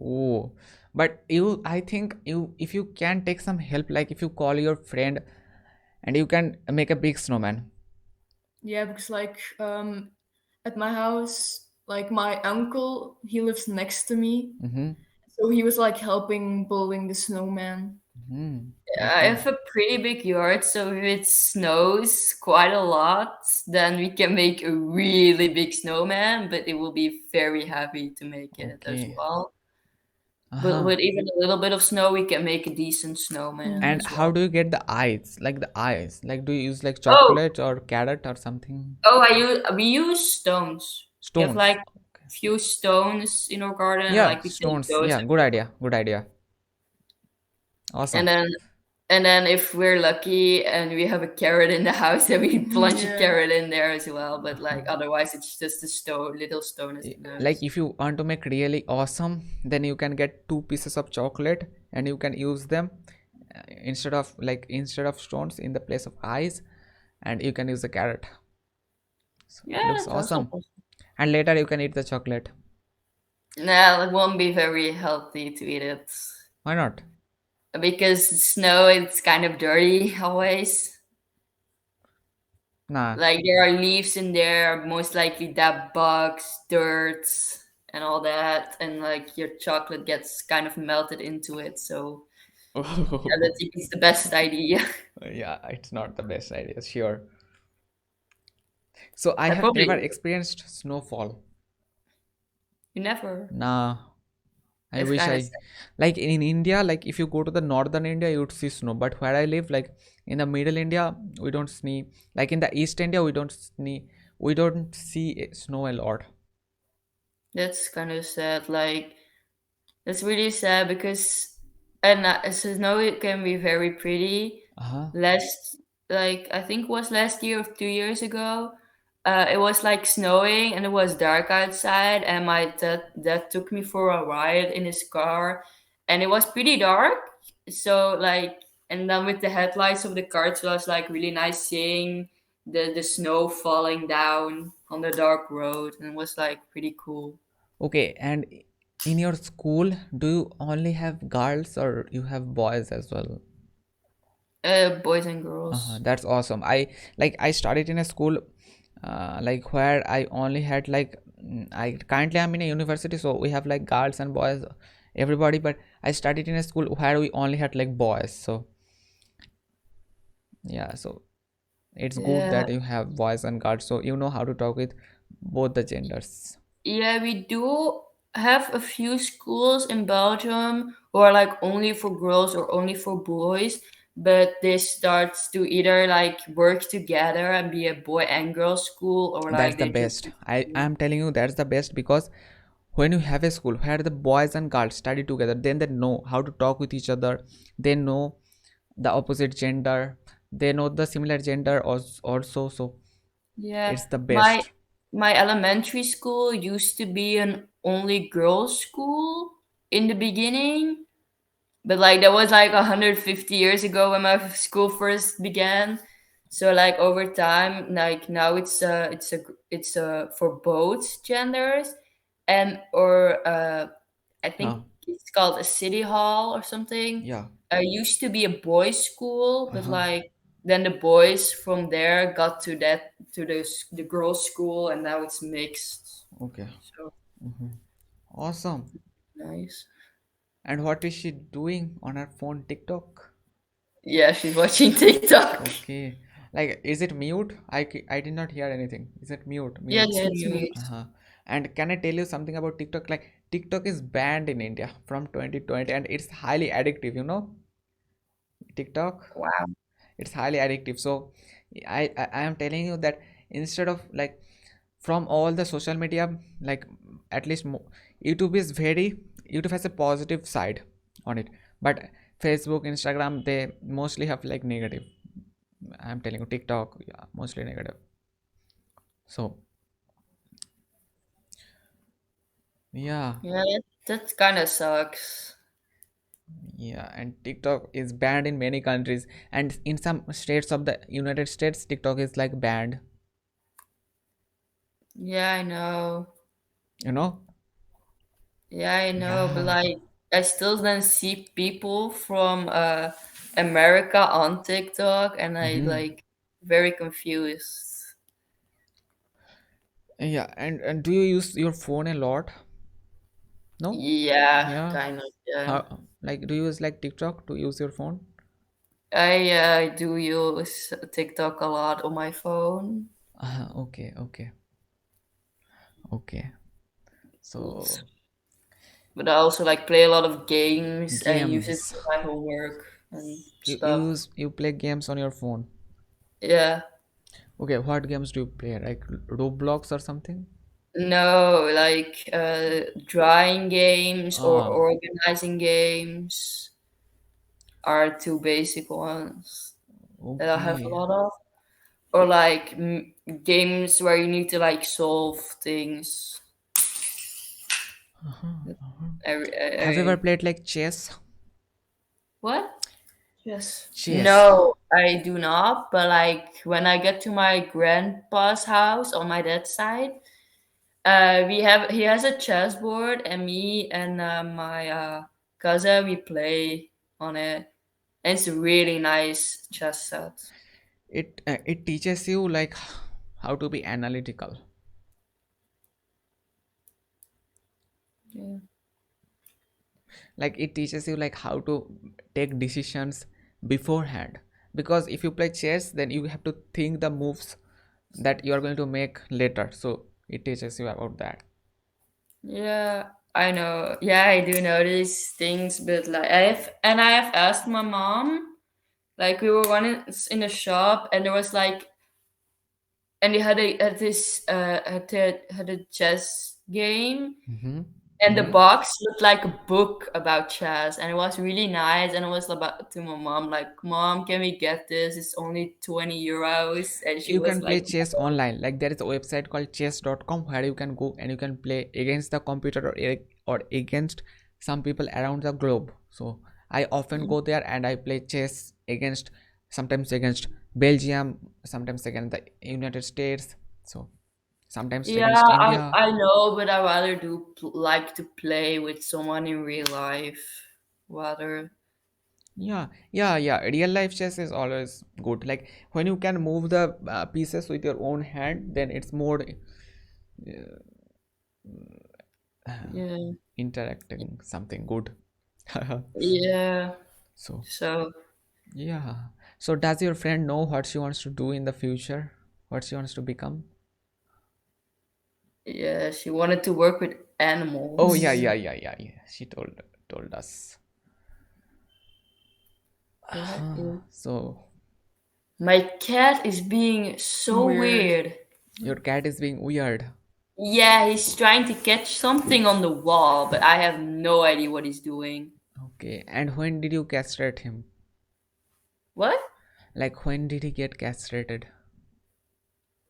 Oh, but I think if you can take some help, like if you call your friend and you can make a big snowman. Yeah, because like at my house, like my uncle, he lives next to me. Mm-hmm. So he was like helping building the snowman. Mm-hmm. I Okay. have a pretty big yard, so if it snows quite a lot, then we can make a really big snowman, but it will be very heavy to make it as Okay. well. But Uh-huh. with even a little bit of snow, we can make a decent snowman And as how well. do you get the eyes? Like the eyes? Like do you use like Oh, chocolate or carrot or something? we use stones. We have Stones. like Okay. few stones in our garden, Yeah, like we take stones. those Yeah, good idea. Good idea. and Awesome. then and then if we're lucky and we have a carrot in the house, then we plunge a Yeah. carrot in there as well. But like otherwise, it's just a little stone as Like nose. if you want to make really awesome, then you can get two pieces of chocolate and you can use them instead of stones in the place of eyes, and you can use the carrot. So it Yeah, looks that's also awesome. possible. And later you can eat the chocolate. No, it won't be very healthy to eat it Why not? because snow it's kind of dirty always. Nah. Like there are leaves in there, most likely that bugs, dirt, and all that, and like your chocolate gets kind of melted into it. So I don't think it's the best idea. Yeah, it's not the best idea, sure. So I I have never probably experienced snowfall. you never. Nah, I It's wish kind of I like in India, like if you go to the northern India, you would see snow. But where I live, like in the middle India, we don't see. Like in the East India, we don't see snow a lot. that's kind of sad. Like that's really sad because and snow it can be very pretty. Uh-huh. Last like I think it was last year or 2 years ago. It was like snowing and it was dark outside, and my dad took me for a ride in his car, and it was pretty dark. So like, and then with the headlights of the car, it was like really nice seeing the snow falling down on the dark road, and it was like pretty cool. Okay, and in your school, do you only have girls or you have boys as well? Boys and girls. That's awesome. I studied in a school like where I only had like I currently I'm in a university, so we have like girls and boys, everybody. But I studied in a school where we only had like boys. So yeah, so it's good Yeah. that you have boys and girls, so you know how to talk with both the genders. Yeah, we do have a few schools in Belgium who are like only for girls or only for boys, but they start to either like work together and be a boy and girl school, or That's like the they just. best. I am telling you, that's the best, because when you have a school where the boys and girls study together, then they know how to talk with each other. They know the opposite gender, they know the similar gender also, so Yeah, it's the my best. my elementary school used to be an only girls school in the beginning, but like that was like 150 years ago when my school first began. So like over time, like now it's for both genders, and or I think Huh. it's called a city hall or something. Yeah. Used to be a boys school, but Uh-huh. like then the boys from there got to the girls school, and now it's mixed. Okay. So Awesome. nice. And what is she doing on her phone? TikTok? Yeah, she's watching TikTok. Okay. Like, is it mute? I did not hear anything. Is it mute? Yeah, Mute. it's mute. Uh-huh. And can I tell you something about TikTok? Like, TikTok is banned in India from 2020 and it's highly addictive, you know? TikTok, Wow. it's highly addictive. So I am telling you that instead of like from all the social media, like at least YouTube has a positive side on it, but Facebook, Instagram, they mostly have like negative. I'm telling you, TikTok, yeah, mostly negative. So yeah. Yeah, that kind of sucks. Yeah, and TikTok is banned in many countries, and in some states of the United States, TikTok is like banned, Yeah, I know. you know. Yeah, I know. But Yeah. like, I still then see people from America on TikTok, and I Mm-hmm. like very confused. Yeah, and do you use your phone a lot? No? Yeah, Yeah. kind of. Yeah, How, like, do you use like TikTok to use your phone? I do use TikTok a lot on my phone. Okay, okay, okay. So But I also like play a lot of games and use it games. for my homework and stuff. You play games on your phone. Yeah. Okay, what games do you play? Like Roblox or something? No, like drawing games or Ah, organizing games are two basic ones that I have a okay. lot of. Or like games where you need to like solve things. Have you ever I played like chess? what? Yes. Chess. No, I do not. But like when I get to my grandpa's house on my dad's side, he has a chessboard, and me and my cousin we play on it. And it's a really nice chess set. It teaches you like how to be analytical. Yeah. Like it teaches you like how to take decisions beforehand, because if you play chess then you have to think the moves that you are going to make later, so it teaches you about that. Yeah, I know. Yeah, I do know these things, but like I have asked my mom. Like we were running in a shop, and there was like, and they had a had this had a chess game, Mm-hmm. And the box looked like a book about chess, and it was really nice. And I was about to my mom, like, "Mom, can we get this? It's only 20 euros." And she You was can play like, chess online. Like there is a website called chess.com where you can go and you can play against the computer or against some people around the globe. So I often go there and I play chess against, sometimes against Belgium, sometimes against the United States, so sometimes "Yeah, against India. I know, but I rather like to play with someone in real life, rather." Yeah. Real life chess is always good. Like when you can move the pieces with your own hand, then it's more Yeah, interacting something good. yeah. So So yeah. So does your friend know what she wants to do in the future? What she wants to become? yeah, she wanted to work with Oh yeah, animals. yeah. She told us. Yeah, yeah. So My cat is being so Weird. weird. your cat is being weird. Yeah, he's trying to catch something on the wall, but I have no idea what he's doing. Okay. And when did you castrate him? What? Like when did he get castrated?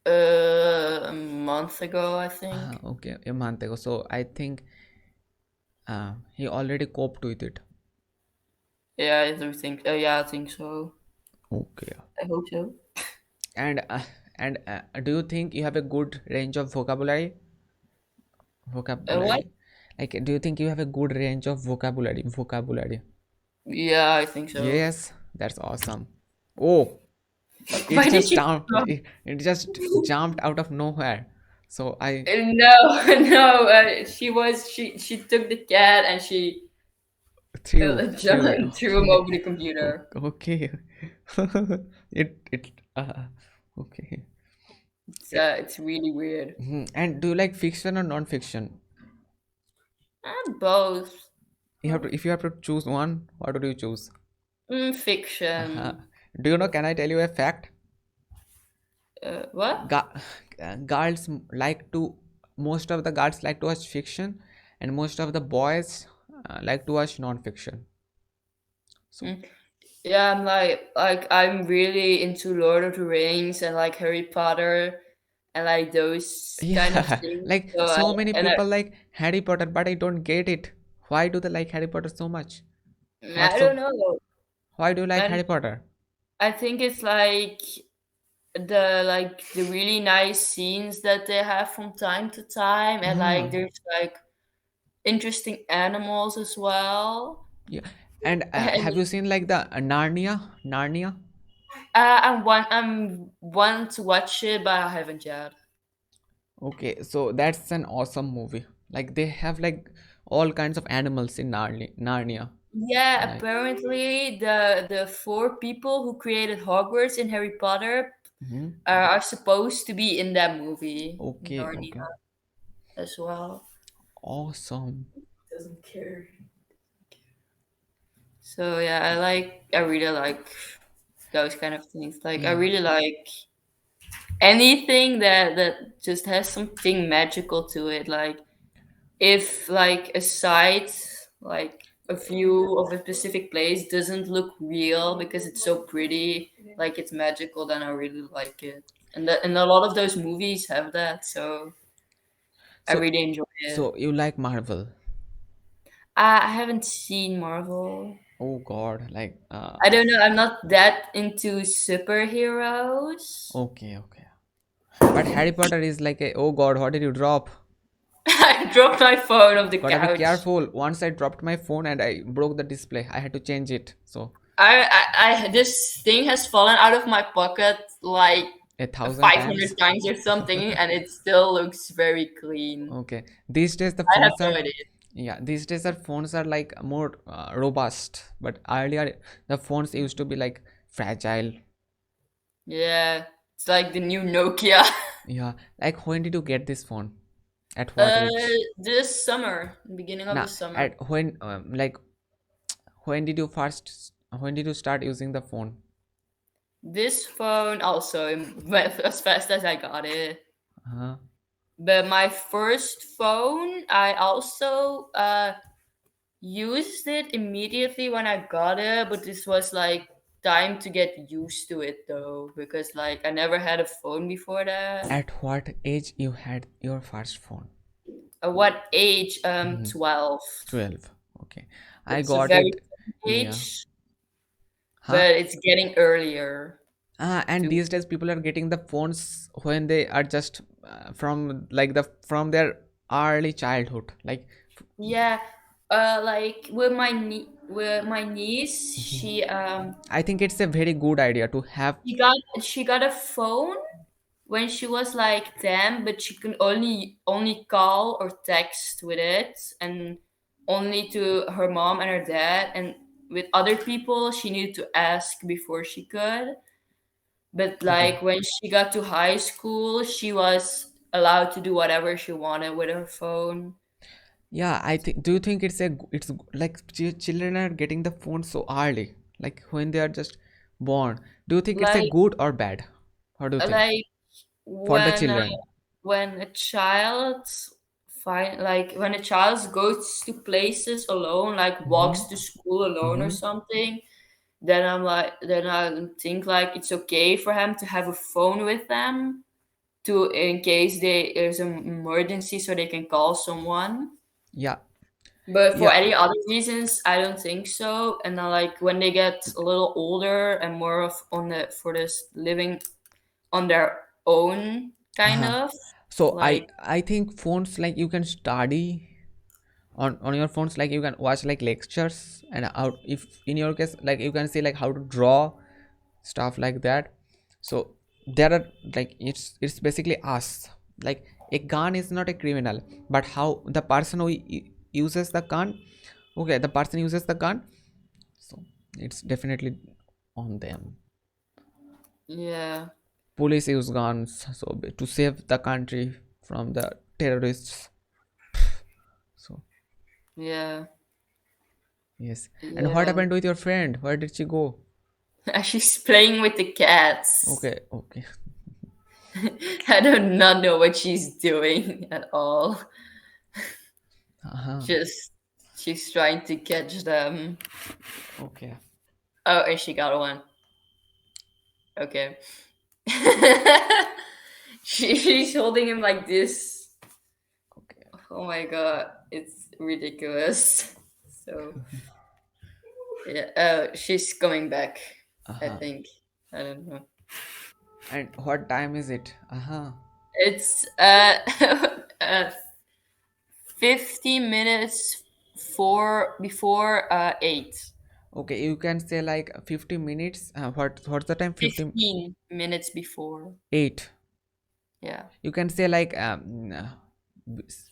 A month ago, I Ah, think. okay, a month ago. So I think he already coped with it. Yeah, I do think. Yeah, I think so. Okay. I hope so. And do you think you have a good range of vocabulary? What? Vocabulary. Like, do you think you have a good range of vocabulary? Vocabulary. Yeah, I think so. Yes, that's awesome. Oh, it Why did just you? it just jumped out of nowhere. So I No, no. She took the cat and she threw it. threw him Okay, over the computer. okay. It okay. It's really weird. And do you like fiction or non-fiction? Both. You have to, if you have to choose one, what would you choose? Uh, Fiction. do you know? Can I tell you a fact? What? Ga- girls like to, most of the girls like to watch fiction, and most of the boys like to watch non-fiction. So Mm. Yeah, I'm really into Lord of the Rings and like Harry Potter and like those kind of yeah, things. like So so many and people like Harry Potter, but I don't get it. Why do they like Harry Potter so much? What's I don't so? know. Why do you like And Harry Potter? I think it's like the really nice scenes that they have from time to time, and like Uh-huh. there's like interesting animals as well. Yeah, and And have you seen like the Narnia? Narnia. I'm want to watch it, but I haven't yet. Okay, so that's an awesome movie. Like they have like all kinds of animals in Narnia. Yeah, Like, apparently the four people who created Hogwarts in Harry Potter mhm. are supposed to be in that movie, Okay, Narnia, okay, as well. awesome. Doesn't care. So yeah, I really like those kind of things. Like I Yeah, really like anything that just has something magical to it. Like if like a site, like a view of a specific place doesn't look real because it's so pretty, like it's magical, then I really like it. And a lot of those movies have that, so I so really enjoy it. you like Marvel? I haven't seen Marvel. Oh God, like I don't know. I'm not that into superheroes. okay. But Harry Potter is like a, oh God, what did you drop? I dropped my phone off the Gotta be couch. careful. Once I dropped my phone and I broke the display. I had to change it. So This thing has fallen out of my pocket like 1,000 times. 500 times or something, and it still looks very clean. Okay. These days the I have phones no are, idea. yeah, these days the phones are like more robust. But earlier the phones used to be like fragile. Yeah, it's like the new Nokia. Yeah. Like when did you get this phone? At what age? This summer, beginning of the Now, summer. at when like when did you first when did you start using the phone? This phone also went as fast as I got it. Uh-huh. But my first phone, I also used it immediately when I got it, but this was like time to get used to it though, because like I never had a phone before that. At what age you had your first phone? What age? Mhm. 12. 12. Okay. I It's a got very it. young Yeah. age, Huh? but it's getting earlier And to. these days people are getting the phones when they are just from like the from their early childhood. Like, Yeah, like with my niece, I think it's a very good idea to have. she got a phone when she was like 10, but she can only call or text with it, and only to her mom and her dad, and with other people she needed to ask before she could. But Okay. like when she got to high school, she was allowed to do whatever she wanted with her phone. Yeah, I think. Do you think like children are getting the phone so early, like when they are just born? Do you think it's a Like good or bad? What do you think like for the when children? when a child when a child goes to places alone, like Mm-hmm. walks to school alone or Mm-hmm. something, then I think like it's okay for him to have a phone with them, to in case there's an emergency so they can call someone. Yeah. But for Yeah. any other reasons, I don't think so. And then like when they get a little older and more of on the for this living on their own kind Uh-huh. of So I like. I think phones, like you can study on your phones, like you can watch like lectures, and out if in your case like you can see like how to draw stuff like that. So there are like it's basically us. Like a gun is not a criminal, but how the person who uses the gun, okay, the person uses the gun, so it's definitely on them. Yeah, Police use guns so to save the country from the terrorists. So yeah, yes. And what yeah. happened with your friend? Where did she go? She's playing with the cats. Okay, okay. I do not know what she's doing at all. Uh-huh. Just she's trying to catch them. Okay. Oh, and she got one. Okay. She's holding him like this. Okay. Oh my god, it's ridiculous. So yeah, she's coming back. I Uh-huh. think. I don't know. And what time is it? Uh-huh. It's uh 50 minutes for before 8. Okay, you can say like 50 minutes. What's the time? 50. 15 minutes before. 8. Yeah. You can say like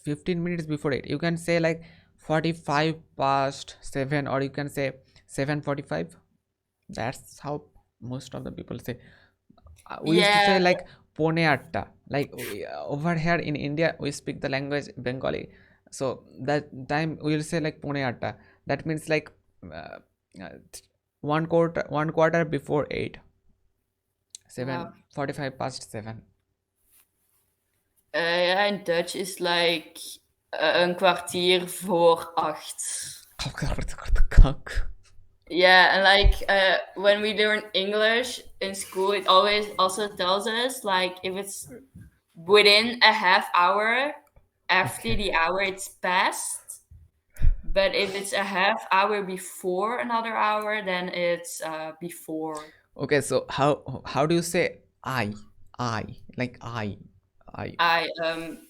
15 minutes before 8. You can say like 45 past 7, or you can say 7:45. That's how most of the people say. We used to Yeah. say like pone atta. Like over here in India, we speak the language Bengali. So that time we will say like pone atta. That means like uh, uh, 1 quarter before 8. Wow. 7:45 past 7. Ja, in Dutch is like een kwartier voor 8. Yeah, and like when we learn English in school, it always also tells us like if it's within a half hour after Okay. the hour it's passed, but if it's a half hour before another hour, then it's before. Okay, so how do you say I like I I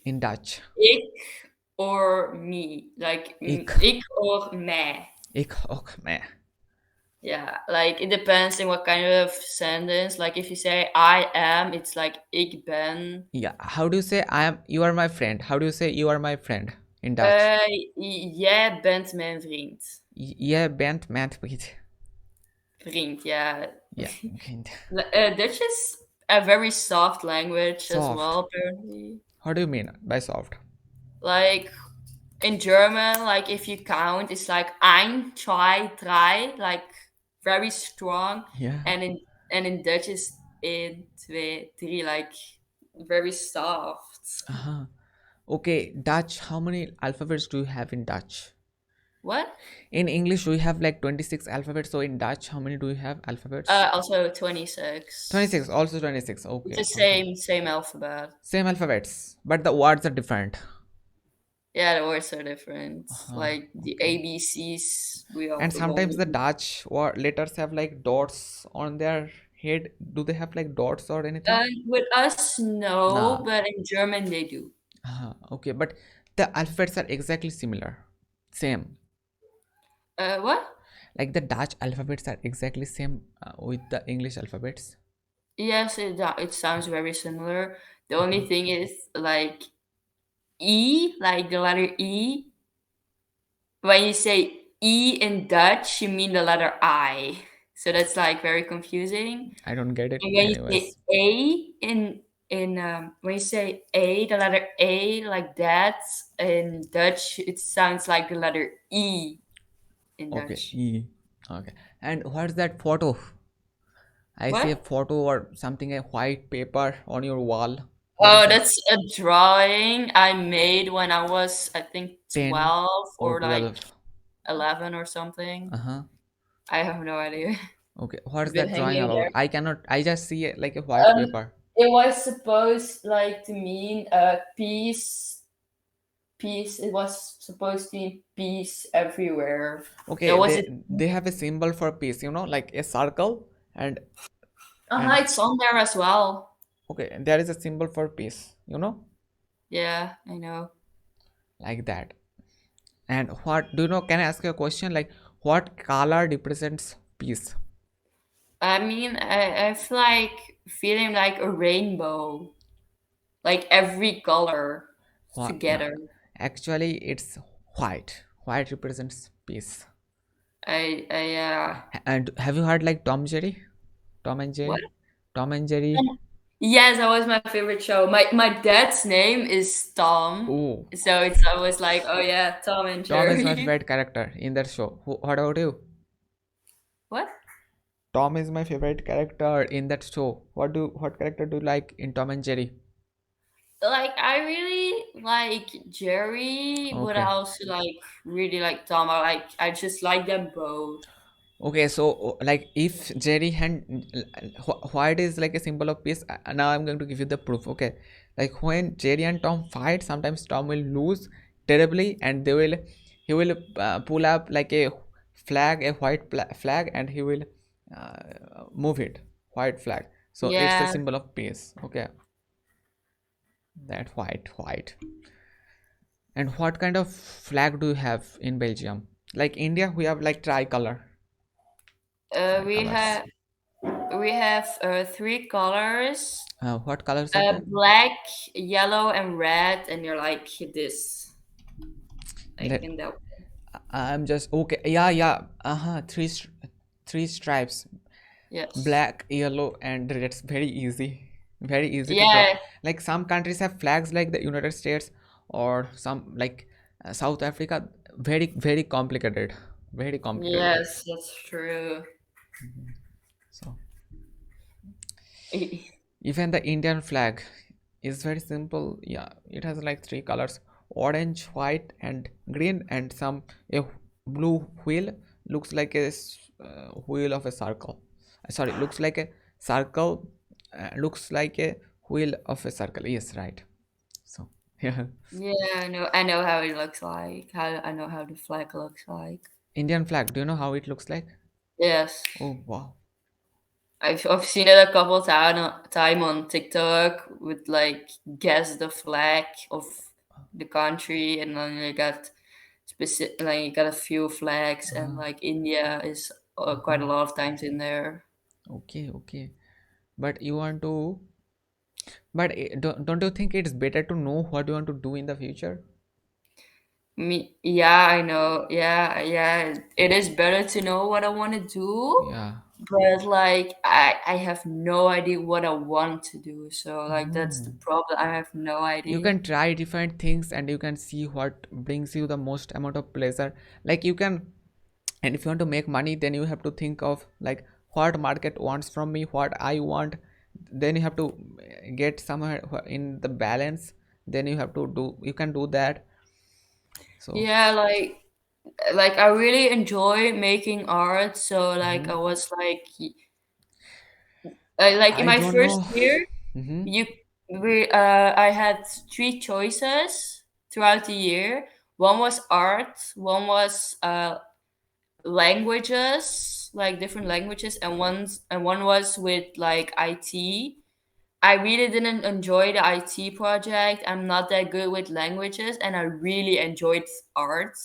in Dutch? ik or me, like Ik ik or mij. ik ook me. Yeah, like it depends in what kind of sentence. Like if you say I am, it's like ik ben. Yeah, how do you say I am you are my friend? How do you say you are my friend in Dutch? Jij bent mijn vriend. Je bent met vriend. Vriend, yeah. Yeah, vriend. Dutch is a very soft language as Soft. well, apparently. What do you mean by soft? Like in German, like if you count, it's like ein, zwei, drei, like very strong. Yeah. And in Dutch is 1, 2, 3, like very soft. Uh-huh. Okay, Dutch. How many alphabets do you have in Dutch? What? In English, we have like 26 alphabets. So in Dutch, how many do you have alphabets? Also 26. 26. Also 26. It's Okay, the okay. same alphabet. Same alphabets, but the words are different. Yeah, the words are different. Uh-huh. Like the Okay. ABCs, we all And sometimes the Dutch or letters have like dots on their head. Do they have like dots or anything? with us no, Nah. but in German they do. Okay, but the alphabets are exactly similar. Same. What? Like the Dutch alphabets are exactly same with the English alphabets. Yes, it sounds very similar. The Uh-huh. only thing is like E, like the letter E. When you say E in Dutch, you mean the letter I. So that's like very confusing. I don't get it And when you say anyways. A in when you say A, the letter A like that in Dutch, it sounds like the letter E in Okay, Dutch. E. Okay. And what's that photo? I see a What? photo or something, a white paper on your wall. What is Oh, that? that's a drawing I made when I was, I think, 10 12 or or like 12? 11 or something. Uh-huh. I have no idea. Okay. What's It's been that drawing hanging about? there. I cannot, I just see it like a white paper. It was supposed like to mean peace. Peace. It was supposed to mean peace everywhere. That Okay, was they it. they have a symbol for peace, like a circle and It's on there as well. okay, and there is a symbol for peace, Yeah, I know. like that. And what do you know? Can I ask you a question? Like, what color represents peace? I mean, I feel like feeling like a rainbow, like every color What? No, together. actually, it's white. White represents peace. I And have you heard like Tom Jerry? Tom and what? Jerry? Tom and Jerry. Yes, that was my favorite show. My dad's name is Tom, Oh, so it's always like, oh yeah, Tom and Tom is my Jerry. favorite character in that show. What about you? What? Tom is my favorite character in that show. What character do you like in Tom and Jerry? Like I really like Jerry, but I Okay. also like really like Tom. I just like them both. Okay, so like if Jerry and white is like a symbol of peace, now I'm going to give you the proof. Okay, like when Jerry and Tom fight, sometimes Tom will lose terribly, and he will pull up like a flag, a white flag, and he will move it, white flag. So it's a Yeah. symbol of peace. Okay, that white. And what kind of flag do you have in Belgium? Like India, we have like tricolor, Uh, we tricolors. have we have three colors: What colors are there? black, yellow, and red. And you're like this, like Let in that. I'm just okay. Yeah. Three stripes, Yes. black, yellow, and red. It's very easy to draw. Yeah. Like some countries have flags like the United States or some like South Africa. Very complicated. Very complicated. Yes, that's true. So even the Indian flag is very simple. Yeah, it has like three colors: orange, white, and green, and some a blue wheel. Looks like a wheel of a circle. Sorry, looks like a circle. Looks like a wheel of a circle. Yes, right. So yeah, Yeah, I know how it looks like. How I know how the flag looks like. Indian flag. Do you know how it looks like? Yes. Oh wow. I've seen it a couple time on TikTok with like guess the flag of the country, and then you got specific like you got a few flags, and Uh, like India is quite a uh-huh. lot of times in there. Okay. But you want to. But don't you think it's better to know what you want to do in the future? Yeah, I know. Yeah. It is better to know what I want to do, Yeah. but like I have no idea what I want to do. So like that's the Oh. problem. I have no You idea. can try different things and you can see what brings you the most amount of pleasure. Like you can, and if you want to make money, then you have to think of like what market wants from me, what I want. Then you have to get somewhere in the balance. then you can do that. So Yeah, like I really enjoy making art. So like mhm. I was like in I my don't first know. year, Hmm. you I had three choices throughout the year. One was art, one was languages, like different languages, and one was with like IT. I really didn't enjoy the IT project. I'm not that good with languages, and I really enjoyed art.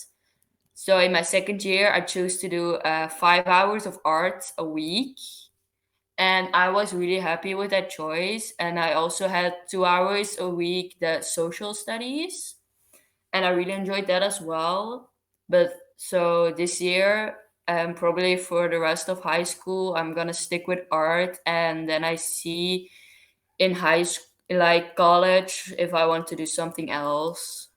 So in my second year, I chose to do 5 hours of art a week, and I was really happy with that choice. And I also had 2 hours a week that social studies, and I really enjoyed that as well. But so this year, probably for the rest of high school, I'm gonna stick with art, and then I see in high school, like college, if I want to do something else,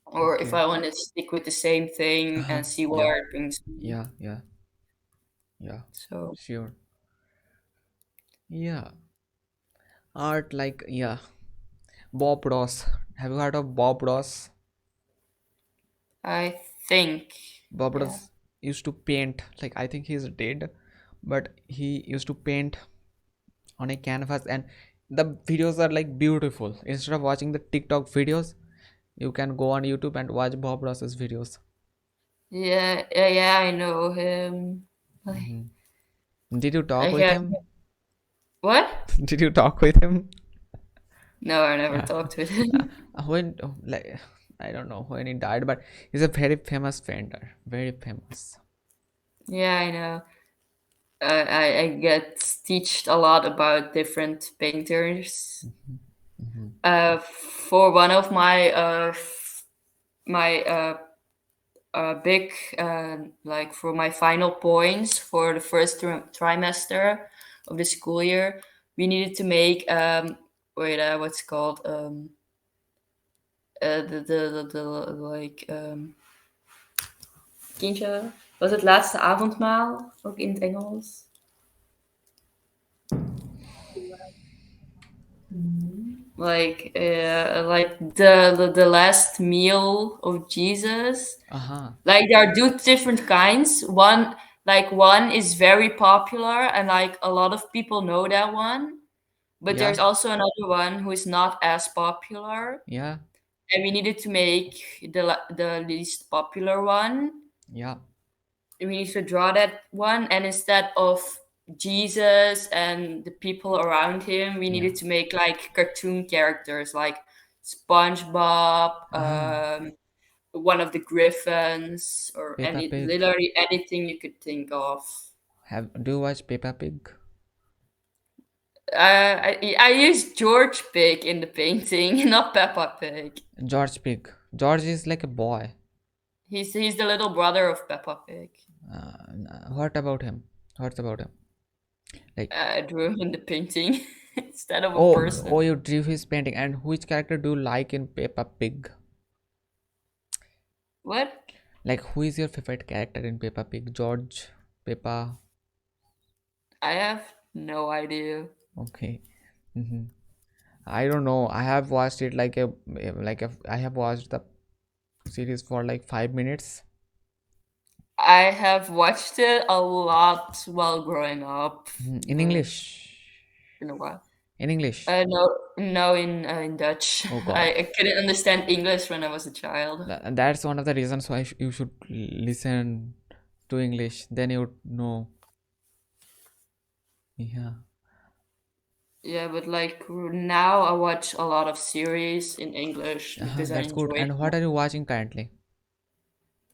or if Okay. I want to stick with the same thing and see Yeah. where it brings me. Yeah. Yeah. Yeah. So Sure. Yeah. Art, like, yeah. Bob Ross. Have you heard of Bob Ross? I think, Bob yeah, Ross used to paint. Like, I think he's dead, but he used to paint on a canvas, and the videos are like beautiful. Instead of watching the TikTok videos, you can go on YouTube and watch Bob Ross's videos. yeah, yeah, yeah, I know him. Like, Hmm. Did you talk I with have him? what? Did you talk with him? No, I never Uh, talked with him. when like I don't know when he died, but he's a very famous painter, very famous. Yeah, I know. I get teached a lot about different painters. Hmm. For one of my big like for my final points for the first trimester of the school year, we needed to make wait what's it called the like kindje was het laatste avondmaal ook in het Engels. Like the last meal of Jesus. Uh-huh. Like there are two different kinds. One is very popular and like a lot of people know that one. But Yeah. there's also another one who is not as popular, Yeah. and we needed to make the least popular one. Yeah. We need to draw that one, and instead of Jesus and the people around him, we Yeah. needed to make like cartoon characters like SpongeBob, Uh-huh. one of the Griffins, or Peppa any Pig. literally anything you could think of. Have do you watch Peppa Pig? I used George Pig in the painting, not Peppa Pig. George Pig. George is like a boy. He's the little brother of Peppa Pig. What about him? What's about him? Like, I drew him in the painting instead of a oh, person. you drew his painting. And which character do you like in Peppa Pig? What? Like, who is your favorite character in Peppa Pig? George, Peppa. I have no idea. Okay. Hmm. I don't know. I have watched it I have watched the series for like 5 minutes. I have watched it a lot while growing up, Mhm. In but English. in a while. In English. No, no, in Dutch. Oh God. I couldn't understand English when I was a child. That's one of the reasons why you should listen to English. Then you would know. Yeah. Yeah, but like now I watch a lot of series in English because I That's good. enjoy it And what more. are you watching currently?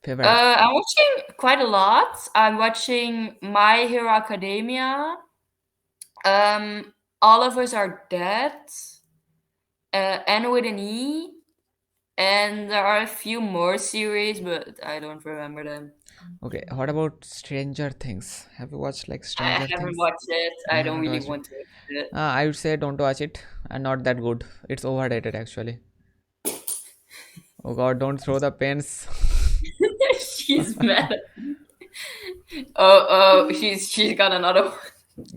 Favorite? I'm watching quite a lot. I'm watching My Hero Academia. All of Us Are Dead. N with an E. And there are a few more series, but I don't remember them. Okay. What about Stranger Things? Have you watched like I Stranger haven't Things? watched it. You I don't haven't really watched it. want to watch it. I would say don't watch it. And not that good. It's overrated actually. Oh God! Don't throw the pens. She's mad. Oh, she's got another one.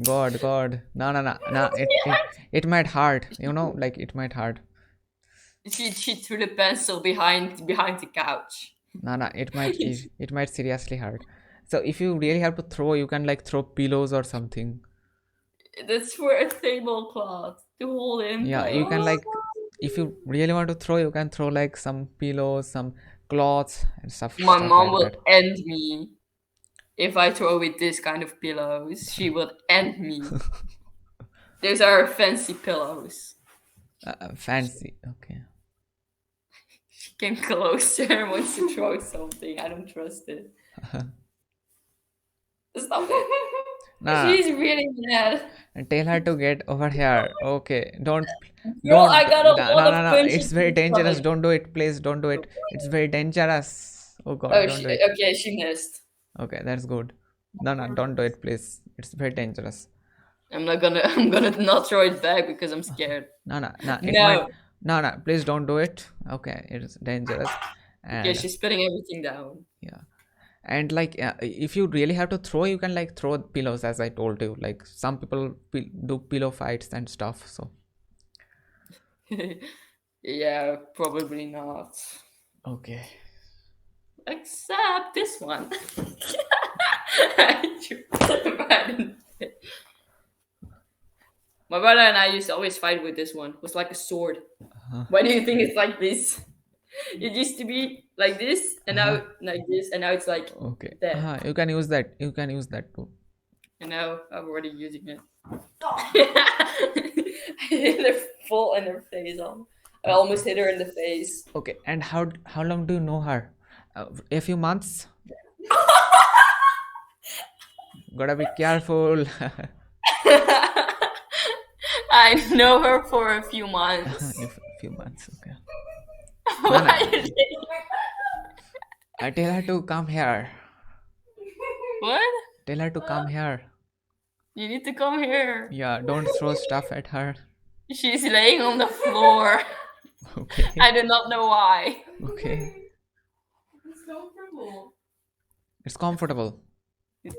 God, God. No, no, no, no. It might hurt. You know, like it might hurt. She threw the pencil behind the couch. Nah, it might seriously hurt. So if you really have to throw, you can like throw pillows or something. That's for a tablecloth to hold it in Yeah, you can place. like, if you really want to throw, you can throw like some pillows, some cloths and My stuff mom like will that. end me if I throw with this kind of pillows. She will end me. Those are fancy pillows. Fancy. Okay. She came closer and wants to throw something. I don't trust it. Stop it. Nah, She's really mad. and tell her to get over here. Okay. Girl, Don't. I got a No, lot no, of no. punches It's in very the dangerous. stomach. Don't do it. Please don't do it. It's very dangerous. Oh God, Oh, don't do it. okay, she missed. Okay, that's good. No, don't do it, please. It's very dangerous. I'm gonna not throw it back because I'm scared. No. It might. No. No. Please don't do it. Okay, it is dangerous. Okay, And she's spitting everything down. yeah, and like if you really have to throw, you can like throw pillows, as I told you. Like some people do pillow fights and stuff. So Yeah, probably not. okay. Except this one. I didn't- My brother and I used to always fight with this one. It was like a sword. Why do you think it's like this? It used to be like this, and now like this, and now it's like Okay. that. You can use that. You can use that too. And now I'm already using it. I hit her full in her face. I almost hit her in the face. Okay. And how long do you know her? A few months. Gotta be careful. I know her for a few months. A few months. Okay. Why you think- I tell her to come here. What? Tell her to come here. You need to come here. Yeah, don't throw stuff at her. She's laying on the floor. Okay. I do not know why. Okay. It's comfortable. It's comfortable. Yeah.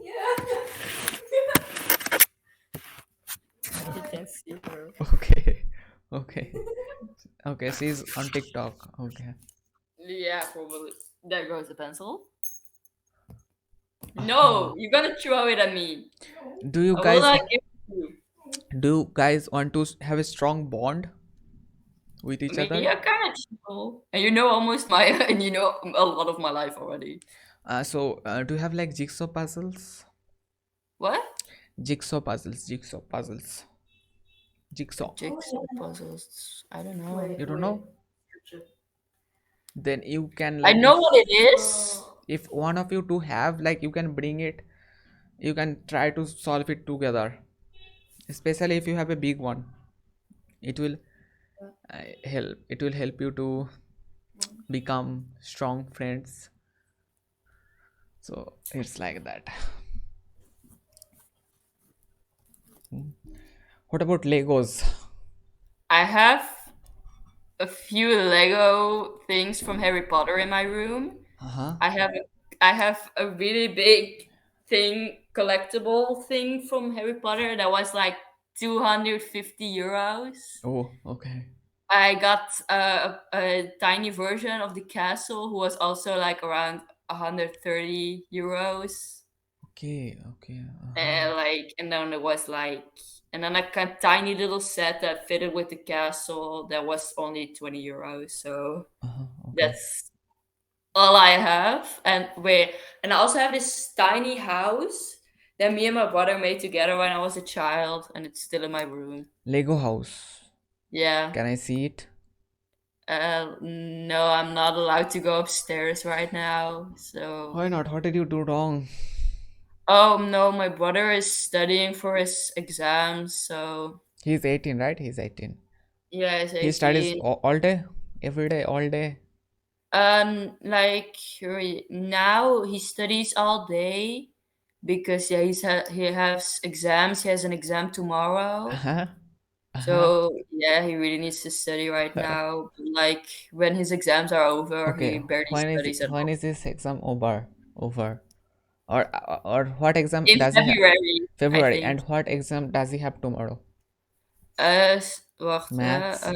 You can see her. Okay. Okay. Okay, she's on TikTok. Okay. Yeah, probably. There goes the pencil. No, you're gonna throw it at me. Do you I will guys not give it to you. want to have a strong bond with each Maybe other? I kind of chill. And you know almost my and you know a lot of my life already. Do you have like jigsaw puzzles? What? Jigsaw puzzles. Jigsaw. Jigsaw puzzles. I don't know. You don't know? Then you can I like, know what it is. if one of you two have, like, you can bring it. You can try to solve it together. Especially if you have a big one, it will help. It will help you to become strong friends. So it's like that. What about Legos? I have a few Lego things from Harry Potter in my room. Uh-huh. I have a really big collectible thing from Harry Potter that was like 250 euros. Oh, okay. I got a tiny version of the castle who was also like around 130 euros. Okay. And then it was like, and then a tiny little set that fitted with the castle that was only 20 euros. So Okay. that's all I have. And I also have this tiny house that me and my brother made together when I was a child, and it's still in my room. Lego house. Yeah. Can I see it? No, I'm not allowed to go upstairs right now. So. Why not? What did you do wrong? Oh no, my brother is studying for his exams, so. He's 18, right? He's 18. Yeah, he's 18. He studies all day, every day, all day. Like now he studies all day because yeah, he has exams. He has an exam tomorrow. So yeah, he really needs to study right now. Like when his exams are over, Okay. he barely studies at all. When is this exam over? Or what exam In does he have? February, I February. think. And what exam does he have tomorrow? wacht, Maths,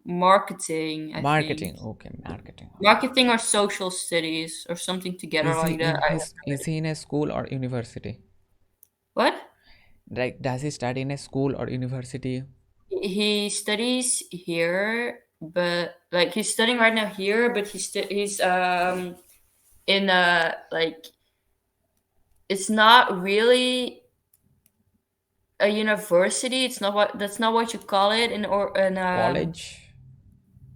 marketing, I think. marketing. Okay, marketing. Okay. Marketing or social studies or something together Is he like that. in his? Is he in a school or university? What? Like, does he study in a school or university? He studies here, but like he's studying right now here, but he's in a like it's not really a university. It's not what that's not what you call it in College.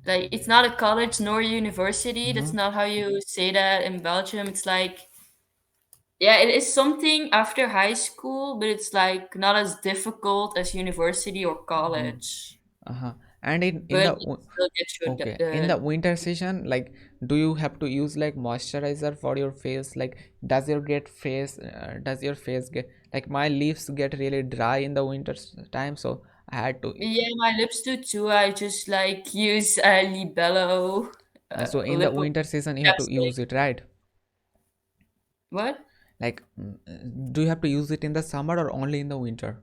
like it's not a college nor a university. Uh-huh. That's not how you say that in Belgium. It's like yeah, it is something after high school, but it's like not as difficult as university or Uh-huh. college. Uh-huh. And in But the it still gets you okay, in the winter season, like, do you have to use like moisturizer for your face? Like, does your face get like my lips get really dry in the time, so I had to. yeah, my lips do too. I just like use Libello So in the lip winter season, you have to chapstick. use it, right? What? Like, do you have to use it in the summer or only in the winter?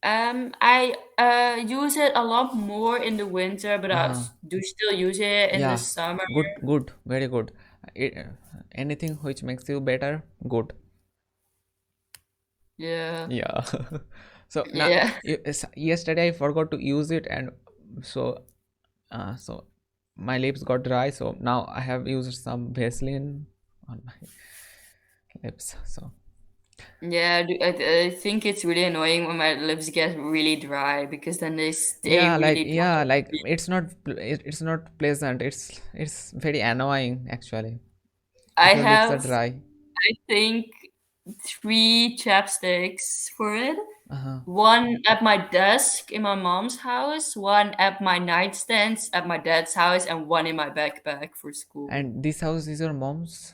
I use it a lot more in the winter, but Uh-huh. do still use it in the Yeah, summer. good, good, very good. Anything which makes you better, good. Yeah, Yeah. So now, yeah, yesterday I forgot to use it, and so so my lips got dry. So now I have used some Vaseline on my lips. So yeah. I think it's really annoying when my lips get really dry because then they stay really dry. yeah, like it's not pleasant. It's very annoying actually if I your lips are have, dry. I think, three chapsticks for it. Uh-huh. One at my desk in my mom's house, one at my nightstands at my dad's house, and one in my backpack for school. And this house is your mom's?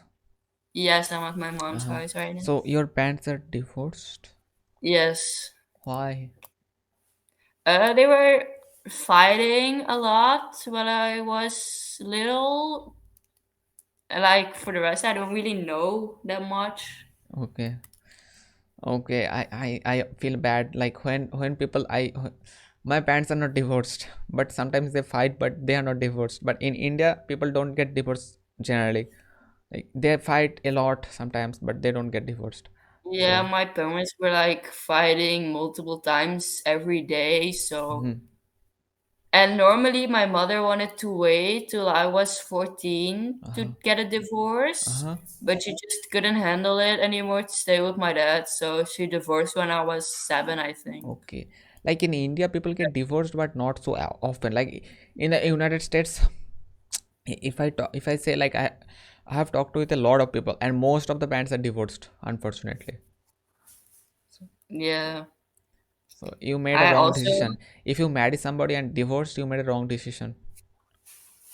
Yes, I'm at my mom's Uh-huh. house right now. So your parents are divorced? Yes. Why? They were fighting a lot when I was little. Like for the rest, I don't really know that much. Okay. Okay, I feel bad like when people my parents are not divorced, but sometimes they fight, but they are not divorced. But in India, people don't get divorced generally. Like, they fight a lot sometimes, but they don't get divorced. Yeah, So my parents were like fighting multiple times every day, so mhm. and normally my mother wanted to wait till I was 14 to Uh-huh. get a divorce, Uh-huh. but she just couldn't handle it anymore to stay with my dad, so she divorced when I was 7, I think. Okay. Like in India, people get divorced, but not so often. Like in the United States, if I say like I have talked with a lot of people, and most of the parents are divorced, unfortunately. Yeah. So you made a I wrong also decision. If you marry somebody and divorced, you made a wrong decision.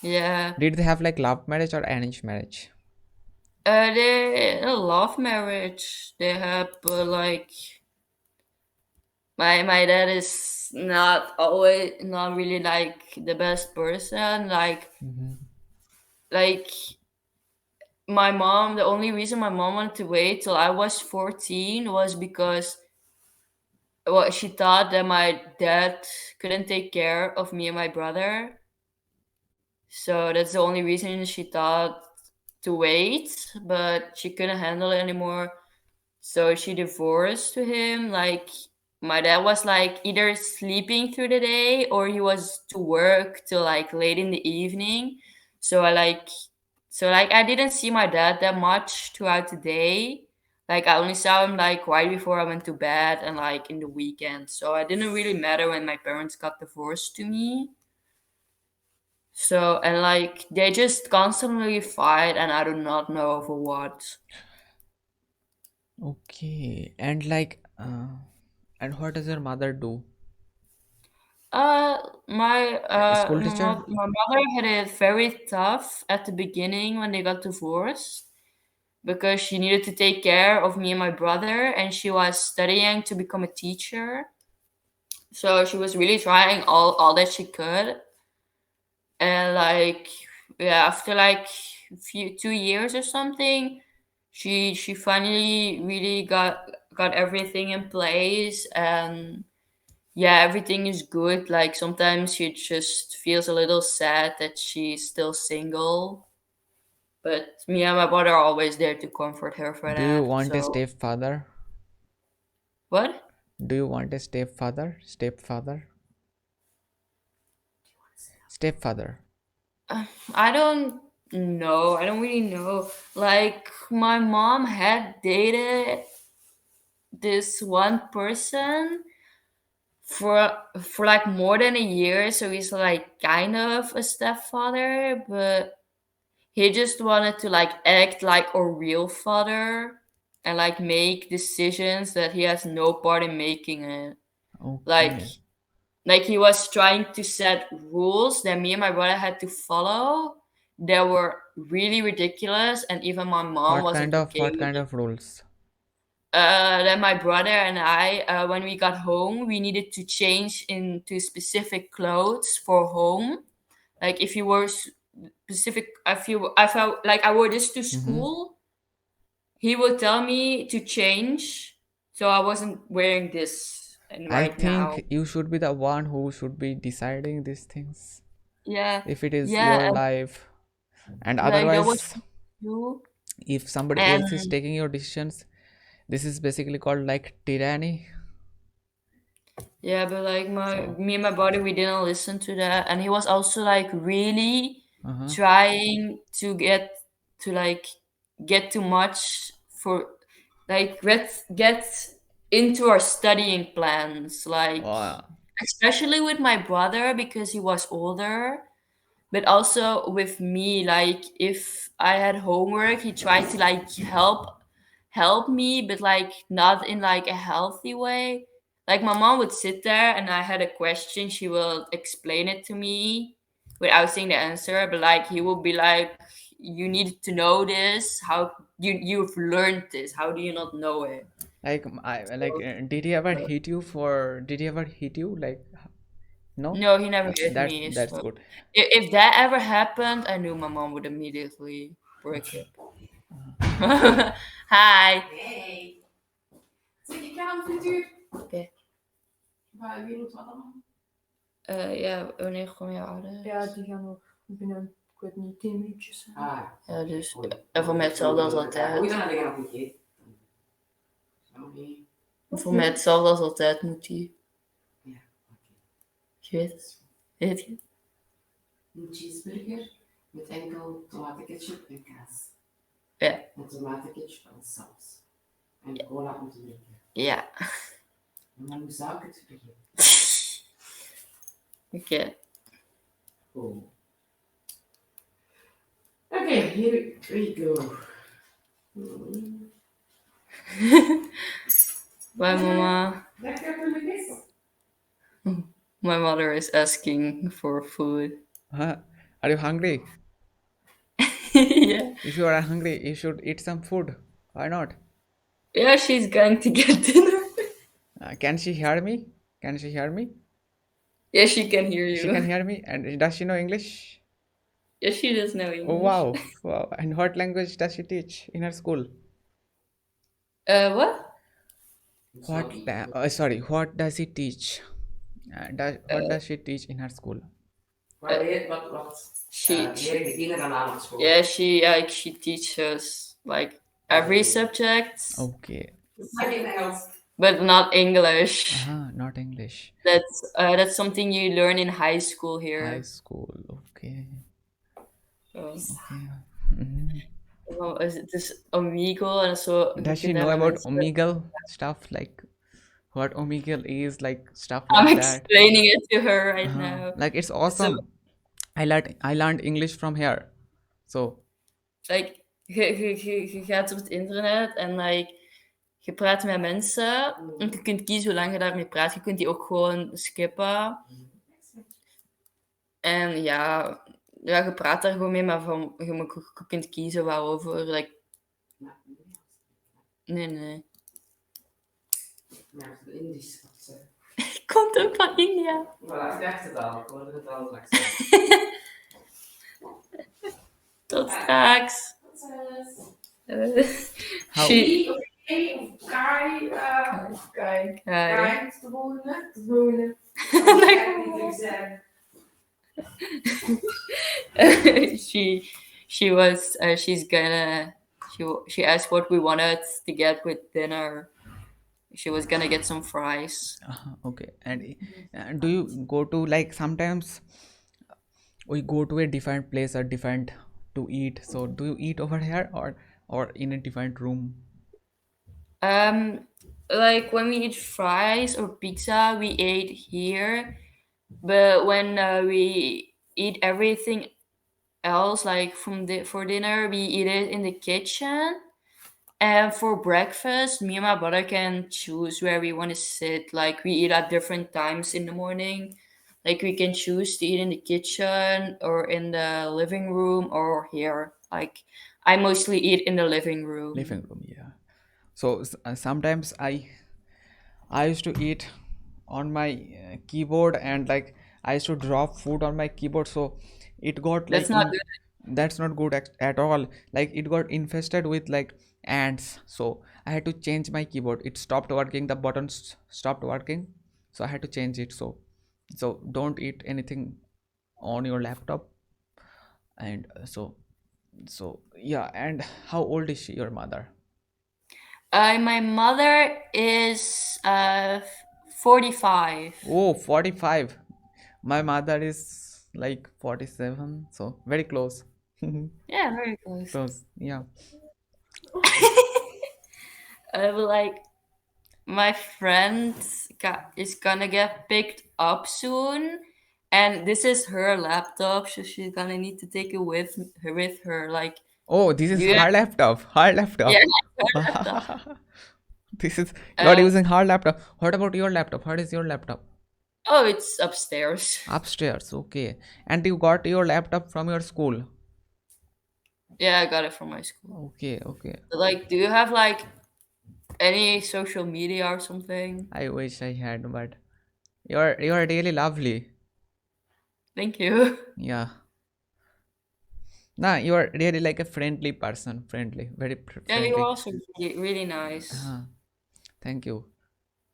yeah. Did they have like love marriage or arranged marriage? They a love marriage. They have like my dad is not really like the best person. Mm-hmm. Like my mom, the only reason my mom wanted to wait till I was 14 was because well, she thought that my dad couldn't take care of me and my brother. So that's the only reason she thought to wait, but she couldn't handle it anymore. So she divorced to him. Like my dad was like either sleeping through the day or he was to work till like late in the evening. So I didn't see my dad that much throughout the day. Like I only saw him like right before I went to bed and like in the weekend. So it didn't really matter when my parents got divorced to me. So and like they just constantly fight and I do not know for what. Okay. And what does your mother do? A school teacher? My mother had it very tough at the beginning when they got divorced because she needed to take care of me and my brother, and she was studying to become a teacher. So she was really trying all that she could, and like yeah, after like few 2 years or something, she finally really got everything in place and yeah, everything is good. Like sometimes she just feels a little sad that she's still single. But me and my brother are always there to comfort her for Do you that. want a So stepfather? what? Do you want a stepfather? Stepfather? Stepfather. I don't know. I don't really know. Like my mom had dated this one person for like more than a year, so he's like kind of a stepfather, but he just wanted to like act like a real father and like make decisions that he has no part in making it. Like Okay. like he was trying to set rules that me and my brother had to follow that were really ridiculous, and even my mom wasn't okay What with kind it. of rules? Then my brother and I, when we got home, we needed to change into specific clothes for home. Like if you were specific, I felt like I wore this to Mm-hmm. school, he would tell me to change, so I wasn't wearing this. And I right now, think you should be the one who should be deciding these things. yeah, If it is yeah, your life. And like that was otherwise, you. if somebody And else is taking your decisions, this is basically called like tyranny. yeah, but like my So, me and my brother, we didn't listen to that, and he was also like really uh-huh. trying to get too much for like get into our studying plans, like Oh, especially with my brother because he was older, but also with me. Like if I had homework, he tried to like help me, but like not in like a healthy way. Like my mom would sit there and I had a question, she will explain it to me without saying the answer, but like he will be like, you need to know this, how you've learned this, how do you not know it? did he ever hit you for? Did he ever hit you? Like, no, No, he never hit me. that's So good. if that ever happened, I knew my mom would immediately break it. Hi. Hey. Zeg, ik ga een frituur. Oké. Maar wie moet wat dan? Ja, wanneer kom je ouders? Ja, die gaan nog binnen, ik weet niet, 10 minuutjes. Ah, Ja, dus voor mij hetzelfde als Hoe altijd. dan heb ik nog niet gegeten? Oké. Voor mij hetzelfde als altijd moet hij. Ja, oké. Je weet het. Weet je? Een cheeseburger met enkel tomatenketchup en kaas. Ja. Met tomatenketchup en saus. En cola om te drinken. Ja. En dan hoe zou ik het vergeten? Oké. Oh. Oké, here we go. Bye, mama. Dat gaat er niet. My mother is asking for food. Huh? Are you hungry? Yeah. If you are hungry, you should eat some food. Why not? Yeah, she's going to get dinner. Can she hear me? Can she hear me? Yeah, she can hear you. She can hear me. And does she know English? Yeah, she does know English. Oh wow, wow. And what language does she teach in her school? What? Sorry, what does he teach? What does she teach in her school? Wat? She Leren de kinderen aan school. Yeah, she teaches like every subject, Okay. Zeg in Engels. but not English. Not English. That's something you learn in high school here. High school. Okay. So, Okay. Mhm. well, het is Omegle en zo. Does she know about Omegle stuff, like what Omegle is, like stuff I'm like that? explaining it to her right now. Like it's awesome. I learned English from here. So Like, je gaat op het internet en like, je praat met mensen en je kunt kiezen hoe lang je daarmee praat. Je kunt die ook gewoon skippen. En ja, je praat daar gewoon mee, maar je kunt kiezen waarover. Like, nee. Ja, Indisch. Komt ook van India. Voilà, ik dacht het al. Ik hoorde het al straks. Tot straks. how She- Kai. Hi. Ja, Hi. het is de volgende. De volgende. she she was she's gonna she asked what we wanted to get with dinner. She was gonna get some fries. Okay. And do you go to, like, sometimes we go to a different place or different to eat? So do you eat over here or in a different room? Um, like when we eat fries or pizza, we ate here. But when we eat everything else, like for dinner, we eat it in the kitchen. And for breakfast, me and my brother can choose where we want to sit. Like we eat at different times in the morning. Like we can choose to eat in the kitchen or in the living room or here. Like I mostly eat in the living room. Living room, yeah. So sometimes I used to eat on my keyboard, and like I used to drop food on my keyboard, so it got That's like not in. That's not good at all. Like it got infested with like ants, so I had to change my keyboard. It stopped working. The buttons stopped working, so I had to change it. So don't eat anything on your laptop. And so yeah. And how old is she, your mother? My mother is 45. Oh, 45. My mother is like 47, so very close. Yeah, very close. Close, yeah. Like my friend is gonna get picked up soon, and this is her laptop, so she's gonna need to take it with her. Like, Oh, this is do you? her laptop. Her Yeah, laptop. her laptop. This is, you're Uh, using her laptop. What about your laptop? What is your laptop? oh, it's upstairs. Upstairs, okay. And you got your laptop from your school. Yeah, I got it from my school. Okay, okay. But, like, do you have like any social media or something? I wish I had, but you're really lovely. Thank you. Yeah. Nah, you're really like a friendly person. Friendly, very Yeah, you're friendly. also really, really nice. Uh, thank you.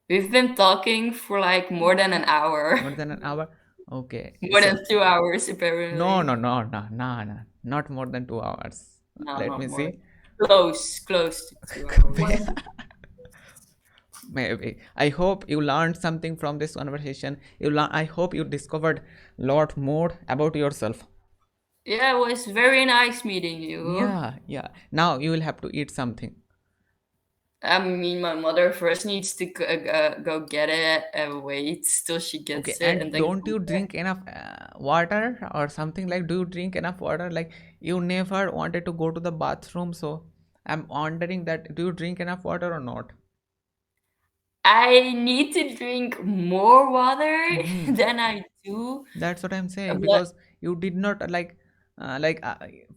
We've been talking for like more than an hour. More than an hour? Okay. More So than 2 hours, no, no, apparently. no, no, no, no. Not more than 2 hours. No, Let not me more. see. Close to 2 hours. Maybe. I hope you learned something from this conversation. I hope you discovered a lot more about yourself. Yeah, it was very nice meeting you. Yeah, yeah. Now you will have to eat something. I mean, my mother first needs to go get it and wait till she Okay, gets it and and then don't come you back. drink enough water or something? Like, do you drink enough water? Like, you never wanted to go to the bathroom, so I'm wondering that do you drink enough water or not? I need to drink more water Mm-hmm. than I do. That's what I'm saying, But because you did not like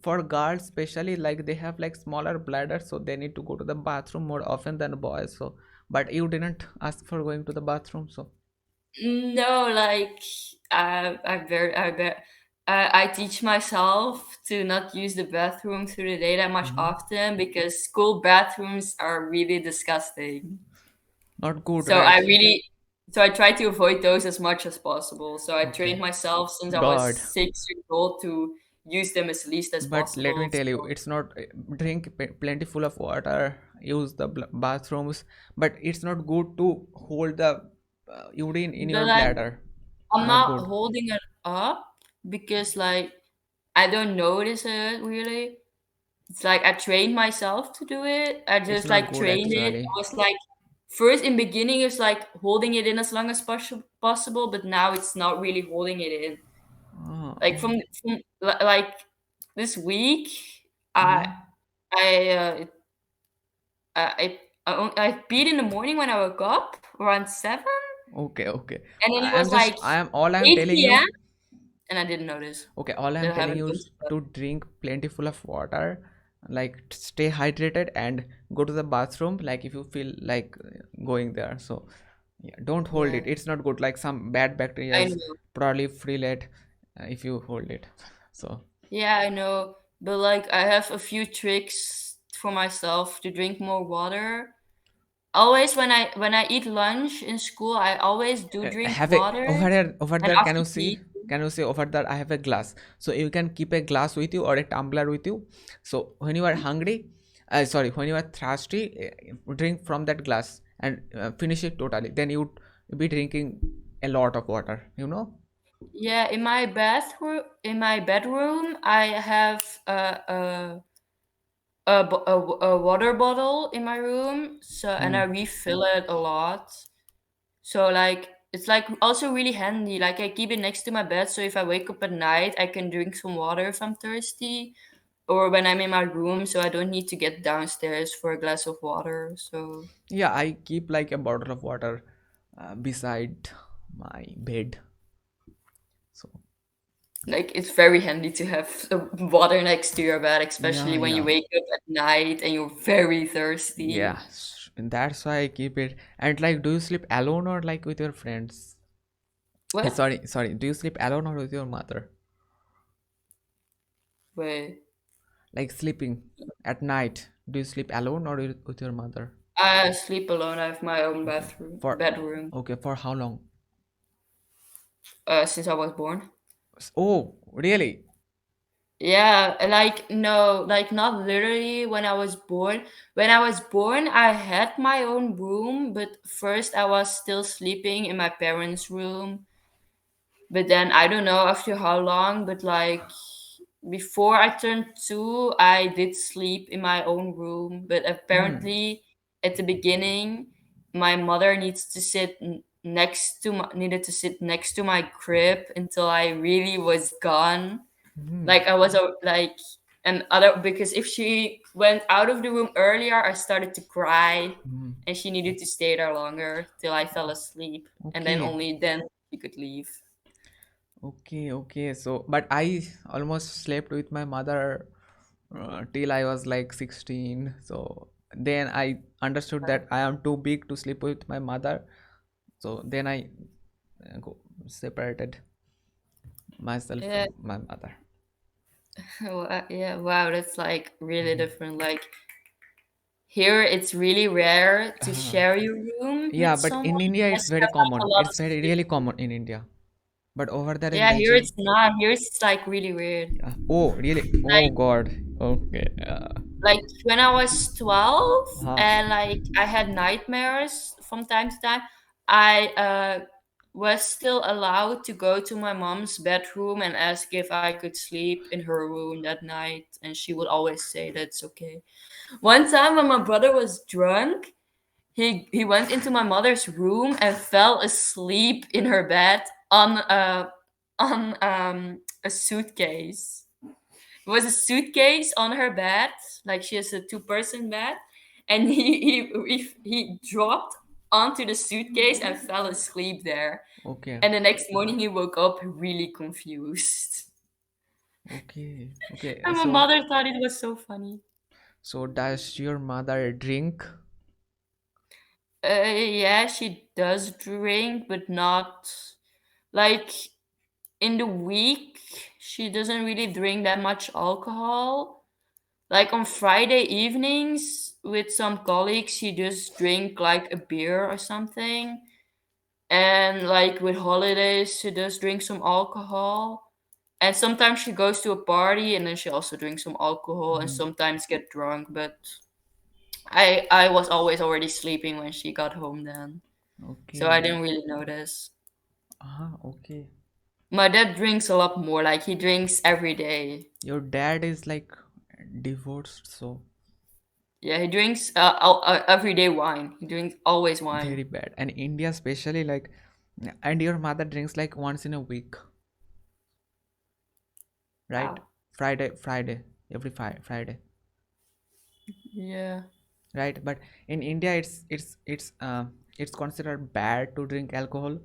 for girls especially, like they have like smaller bladders, so they need to go to the bathroom more often than boys. So, but you didn't ask for going to the bathroom, so no, like I teach myself to not use the bathroom through the day that much hmm often because school bathrooms are really disgusting. not good, So I right? really, so I try to avoid those as much as possible. So I trained Okay, myself since I was God. 6 years old to use them as least as But let me possible. tell you, So, it's not drink plenty full of water, use the bathrooms, but it's not good to hold the urine in but your like bladder. I'm Not not good. holding it up because like I don't notice it really. It's like I trained myself to do it. I It's just not like good trained it. actually. I was like first in beginning it's like holding it in as long as possible, but now it's not really holding it in. Oh, Like like this week, I yeah. I I peed in the morning when I woke up around 7, Okay, okay. and then it I was am just, like I am all I am telling 8 p.m. you. and I didn't notice Okay, all I am that I telling haven't you been is to bed. to drink plenty full of water, like stay hydrated and go to the bathroom. Like if you feel like going there, so yeah, don't hold Yeah, it. It's not good. Like some bad I bacteria know. probably free let if you hold it. So Yeah, I know. But like I have a few tricks for myself to drink more water. always when I eat lunch in school, I always do drink Have a water, over and there, after tea. can you see over there, I have a glass, so you can keep a glass with you or a tumbler with you, so when you are hungry, sorry, when you are thirsty, drink from that glass and finish it totally, then you would be drinking a lot of water, you know. Yeah, in my bedroom, I have a water bottle in my room, so and I Hmm. refill it a lot. So like it's like also really handy. Like I keep it next to my bed, so if I wake up at night, I can drink some water if I'm thirsty, or when I'm in my room, so I don't need to get downstairs for a glass of water. So Yeah, I keep like a bottle of water beside my bed, so like it's very handy to have water next to your bed, yeah, especially when you yeah. wake up at night and you're very thirsty. Yes, and that's why I keep it. And like, do you sleep alone or like with your friends? What? Sorry. Do you sleep alone or with your mother? Wait. Like sleeping at night. Do you sleep alone or with your mother? I sleep alone. I have my own Okay. bedroom. Okay, for how long? Since I was born. Oh, really? Yeah, like no, like not literally when I was born. When I was born, I had my own room, but first I was still sleeping in my parents' room. But then I don't know after how long, but like before I turned 2, I did sleep in my own room. But Hmm. apparently, at the beginning, my mother needed to sit next to my crib until I really was gone. Hmm. Like I was like and other because if she went out of the room earlier, I started to cry, Hmm. and she needed to stay there longer till I fell asleep, and then Okay. only then she could leave. Okay. So, but I almost slept with my mother till I was like 16. So then I understood that I am too big to sleep with my mother. So then I separated myself Yeah, from my mother. yeah. Wow, that's like really Mhm. different. Like here, it's really rare to Uh, share your room yeah, with but someone in India unless it's you very have like a common. lot of It's very space. really common in India. But over there in Yeah, here Belgium, it's not. Here it's like really weird. yeah. Oh, really? Oh Like God. Okay. like when I was 12 Huh. and like I had nightmares from time to time, I was still allowed to go to my mom's bedroom and ask if I could sleep in her room that night, and she would always say that's okay. One time when my brother was drunk, he went into my mother's room and fell asleep in her bed on a suitcase. It was a suitcase on her bed, like she has a two-person bed, and he dropped onto the suitcase and fell asleep there. Okay. And the next morning he woke up really confused. Okay. And my mother thought it was so funny. So does your mother drink? Yeah, she does drink, but not like in the week. She doesn't really drink that much alcohol. Like on Friday evenings with some colleagues, she just drink like a beer or something. And like with holidays, she does drink some alcohol. And sometimes she goes to a party and then she also drinks some alcohol and Mhm. sometimes get drunk. But I was always already sleeping when she got home then, so I Okay. didn't really notice. Okay. My dad drinks a lot more. Like he drinks every day. Your dad is like divorced, so Yeah, he drinks everyday wine. He drinks always wine. very bad. And India especially like, and your mother drinks like once in a week, right? Wow. Friday, every Friday, Yeah. right? But in India, it's considered bad to drink alcohol.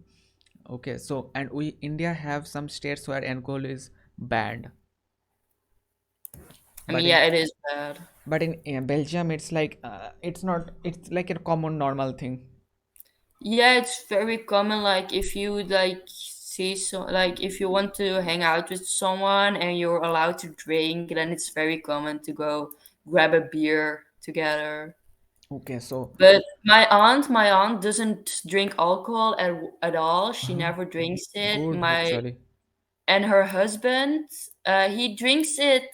Okay, so and we India have some states where alcohol is banned, I mean, but in yeah, it is bad. Belgium, it's like it's not. It's like a common normal thing. Yeah, it's very common. Like if you like see so like if you want to hang out with someone and you're allowed to drink, then it's very common to go grab a beer together. Okay, so But my aunt doesn't drink alcohol at all. She uh-huh. never drinks it. Good My actually. and her husband, he drinks it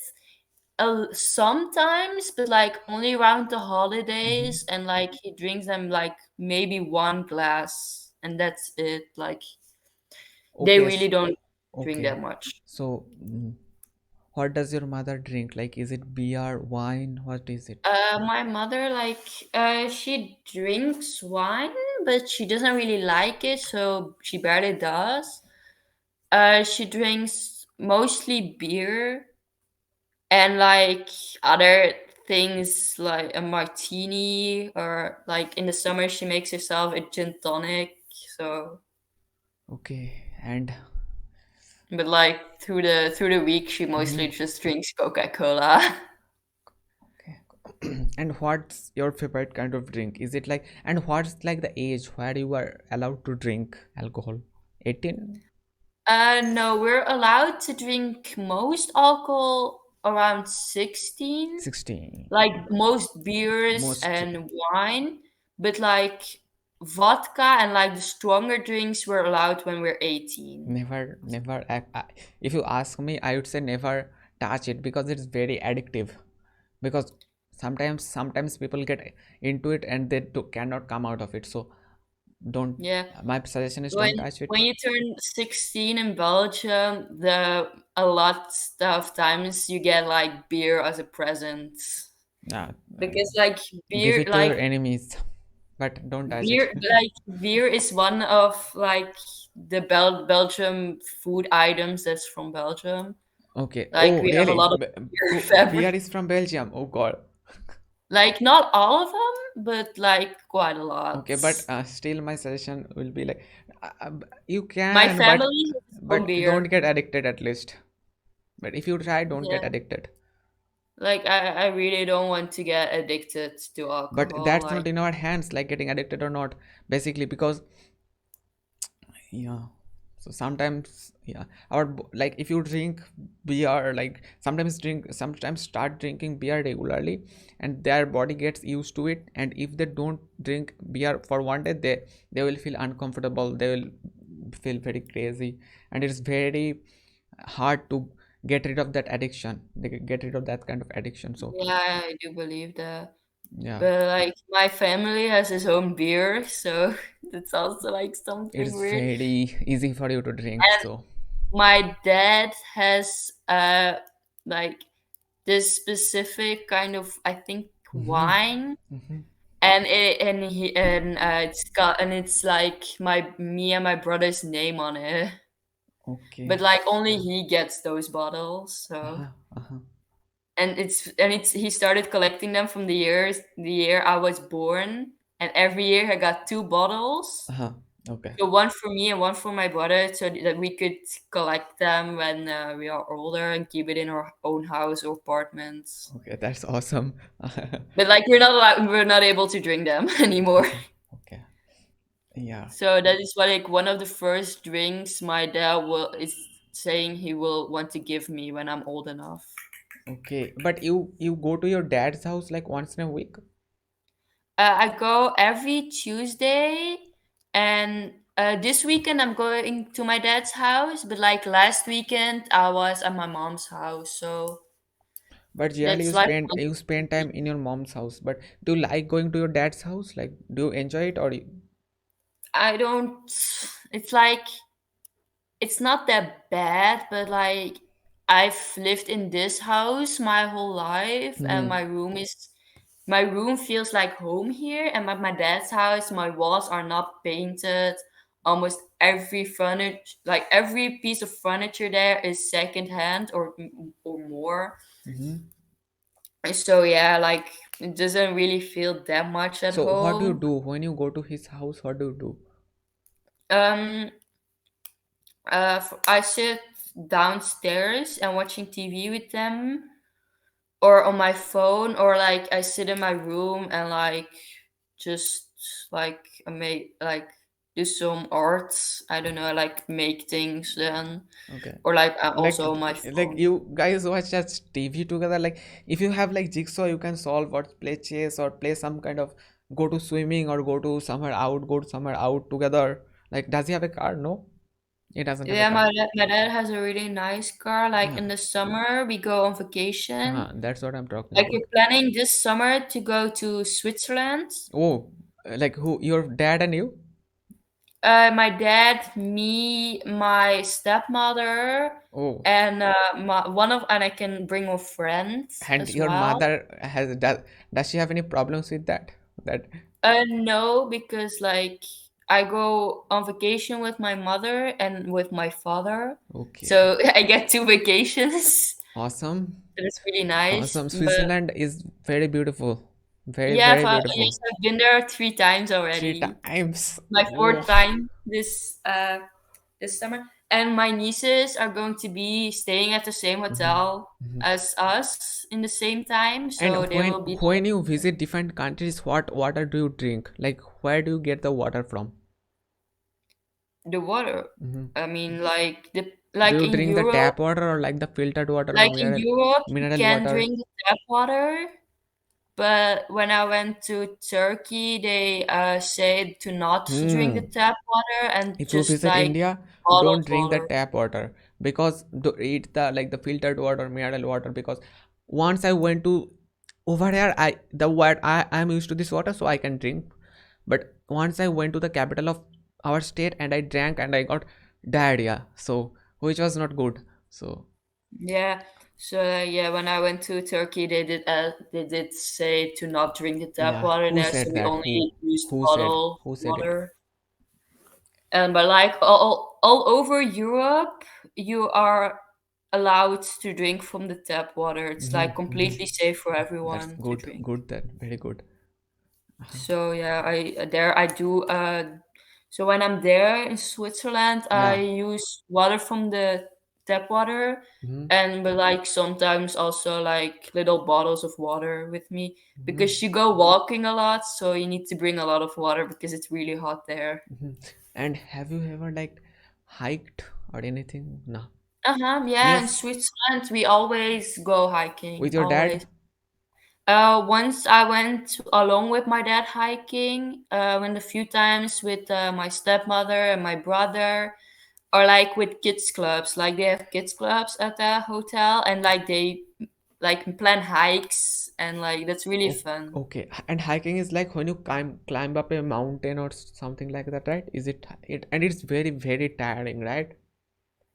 sometimes, but like only around the Mm-hmm. holidays, and like he drinks them like maybe one glass, and that's it. Like they Okay, really don't drink okay. that much. So, what does your mother drink? Like, is it beer, wine? What is it? My mother, like, she drinks wine, but she doesn't really like it, so she barely does. She drinks mostly beer and like other things like a martini, or like in the summer she makes herself a gin tonic. So, Okay, and but like through the week she mostly mhm, just drinks Coca-Cola. okay. And what's your favorite kind of drink? Is it like, and what's like the age where you are allowed to drink alcohol? 18? No, we're allowed to drink most alcohol around 16, 16. like most beers Most. and wine, but like vodka and like the stronger drinks we're allowed when we're 18. Never. If you ask me, I would say never touch it because it's very addictive. Because sometimes people get into it and they cannot come out of it. So don't. Yeah. My suggestion is When don't touch it. when you turn 16 in Belgium, the a lot of times you get like beer as a present. Uh, uh, Because like give beer it to your like enemies, but don't touch it. beer is one of like the Belgium food items that's from Belgium. Okay. Like Oh, we have a really? lot of beer fabric. Beer is from Belgium. Oh God. Like not all of them, but like quite a lot. Okay, but still, my suggestion will be like, you My can, family has its own but don't beer. get addicted at least. But if you try, don't get Yeah. addicted. Like I really don't want to get addicted to But alcohol. that's Like not in our hands, like getting addicted or not. Basically, because yeah, so sometimes yeah, like if you drink beer, like sometimes start drinking beer regularly, and their body gets used to it. And if they don't drink beer for one day, they will feel uncomfortable, they will feel very crazy, and it's very hard to get rid of that addiction, they get rid of that kind of addiction. So yeah, I do believe that. yeah, But like my family has his own beer, so that's also like something it's weird. very easy for you to drink. And So my dad has like this specific kind of, I think, mm-hmm, wine, mm-hmm. and it's like my me and my brother's name on it. But Okay. like only he gets those bottles, so. Uh-huh, uh-huh. And it's he started collecting them from the year I was born, and every year I got two bottles. Uh-huh. Okay. So one for me and one for my brother, so that we could collect them when we are older and keep it in our own house or apartments. Okay, that's awesome. But like we're not able to drink them anymore. Uh-huh. Okay. Yeah. So that is why like one of the first drinks my dad will is saying he will want to give me when I'm old enough. Okay. But you go to your dad's house like once in a week? I go every Tuesday, and this weekend I'm going to my dad's house. But like last weekend, I was at my mom's house, so But generally that's like you spend time in your mom's house. But do you like going to your dad's house? Like, do you enjoy it or you... I don't. It's like it's not that bad, but like I've lived in this house my whole life, and Hmm. my room feels like home here. And at my dad's house, my walls are not painted. Almost every furniture, like every piece of furniture there is secondhand or more. Mm-hmm. So yeah, like it doesn't really feel that much at So what do you home. do when you go to his house? What do you do? Um, I sit downstairs and watching TV with them, or on my phone, or like I sit in my room and like just like make like do some arts. I don't know, I like make things then, Okay. or like Like also on my like phone. you guys watch just TV together. Like if you have like jigsaw, you can solve or play chess or play some kind of go to swimming or go to somewhere out together. Like does he have a car? No, he doesn't have a Yeah, car. my dad has a really nice car. Like Yeah, in the summer, we go on vacation. that's what I'm talking Like about. we're planning this summer to go to Switzerland. Oh, like who? Your dad and you? My dad, me, my stepmother, Oh, and and I can bring a friend and as your well. mother does she have any problems with that? That No, because like I go on vacation with my mother and with my father, okay, so I get two vacations. awesome, It's really nice. awesome. But Switzerland is very beautiful, very yeah, very beautiful. yes, I've been there 3 times Three already. times. My Oh. fourth time this summer, and my nieces are going to be staying at the same Mhm, hotel mhm. as us in the same time, And so they will be when you visit different countries, what water do you drink? Like where do you get the water from? the water. Mhm. I mean, like Do like you in drink the Europe, tap water or like the filtered water or like in Europe, you mineral can water? drink the tap water. But when I went to Turkey, they said to not to drink the Hmm. tap water and If you just visit like India, bottled don't drink the water. tap water because eat the like the filtered water, mineral water. Because once I went to over here, I'm used to this water, so I can drink. But once I went to the capital of our state and I drank and I got diarrhea, so which was not good. So Yeah. So yeah, when I went to Turkey, they did say to not drink the tap yeah, water who there, so said we that? only used Who said? bottled Who said it? water. And but like all over Europe, you are allowed to drink from the tap water. It's like Mm-hmm. completely safe for That's everyone to good. drink. Good. That very good. Uh-huh. So yeah, I do. So when I'm there in Switzerland, I Yeah. use water from the tap water, Mm-hmm. and but like sometimes also like little bottles of water with me Mm-hmm. because you go walking a lot, so you need to bring a lot of water because it's really hot there. Mm-hmm. And have you ever like hiked or anything? No. Yeah, in Yes. Switzerland we always go hiking. With your Always. dad? Once I went along with my dad hiking. Went a few times with my stepmother and my brother, or like with kids clubs. Like they have kids clubs at the hotel, and like they like plan hikes, and like that's really fun. Okay. And hiking is like when you climb up a mountain or something like that, right? Is it? And it's very very tiring, right?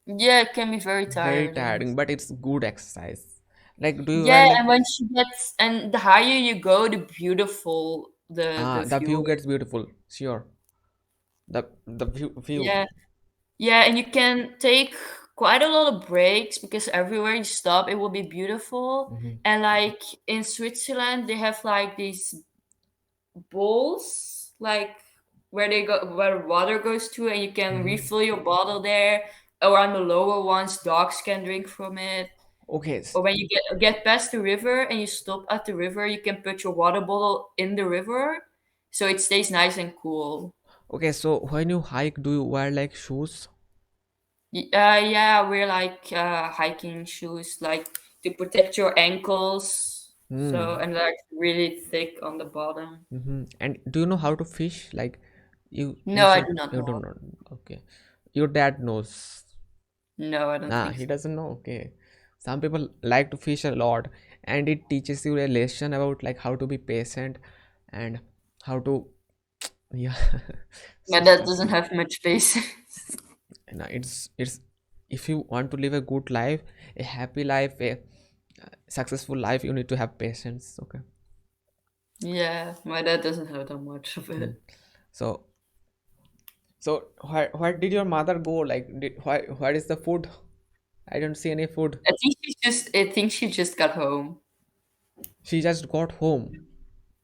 Yeah, it can be very Very tiring. tiring, but it's good exercise. Like, do you wear Yeah, like and when she gets and the higher you go, the beautiful the the view view is. gets beautiful. Sure. The view. Yeah. Yeah, and you can take quite a lot of breaks because everywhere you stop, it will be beautiful. Mm-hmm. And like in Switzerland, they have like these bowls, like where water goes to, and you can Mm-hmm. refill your bottle there. Or on the lower ones, dogs can drink from it. Okay. Or when you get past the river and you stop at the river, you can put your water bottle in the river, so it stays nice and cool. Okay, so when you hike, do you wear like shoes? Yeah, we're like hiking shoes, like to protect your ankles. So Hmm. and like really thick on the bottom. Mm-hmm. And do you know how to fish? Like you No, I said do not you know. don't know. Okay. Your dad knows. No, I don't Nah, think he so. doesn't know. Okay. Some people like to fish a lot and it teaches you a lesson about like how to be patient and how to yeah. My So dad stupid. doesn't have much patience. No, it's if you want to live a good life, a happy life, a successful life, you need to have patience. Okay. Yeah, my dad doesn't have that much of Hmm. it. So where did your mother go? Like where is the food? I don't see any food. I think she just got home. She just got home.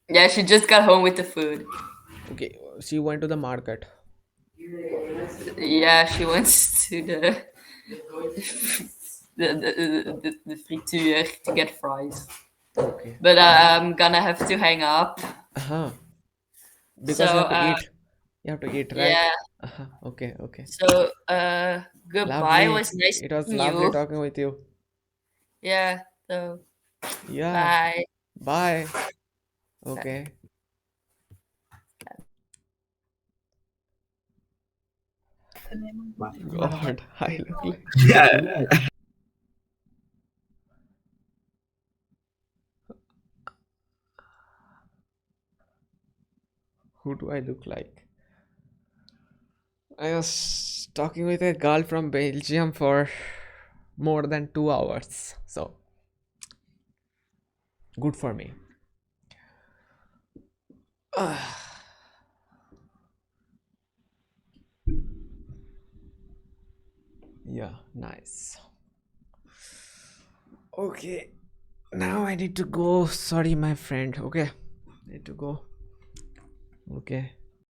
Yeah, she just got home with the food. Okay, she went to the market. Yeah, she went to the frituur to get fries. Okay. But I'm gonna have to hang up. Uh-huh. So Because you have to eat. You have to eat, right? Yeah. Okay, okay. So goodbye. It Lovely. was nice It was meeting lovely you. talking with you. Yeah. So Yeah. bye. Bye. Bye. Okay. God, I look like. Yeah. Who do I look like? I was talking with a girl from Belgium for more than 2 hours. So, good for me. Yeah, nice. Okay. Now I need to go. Sorry, my friend. Okay. Need to go. Okay.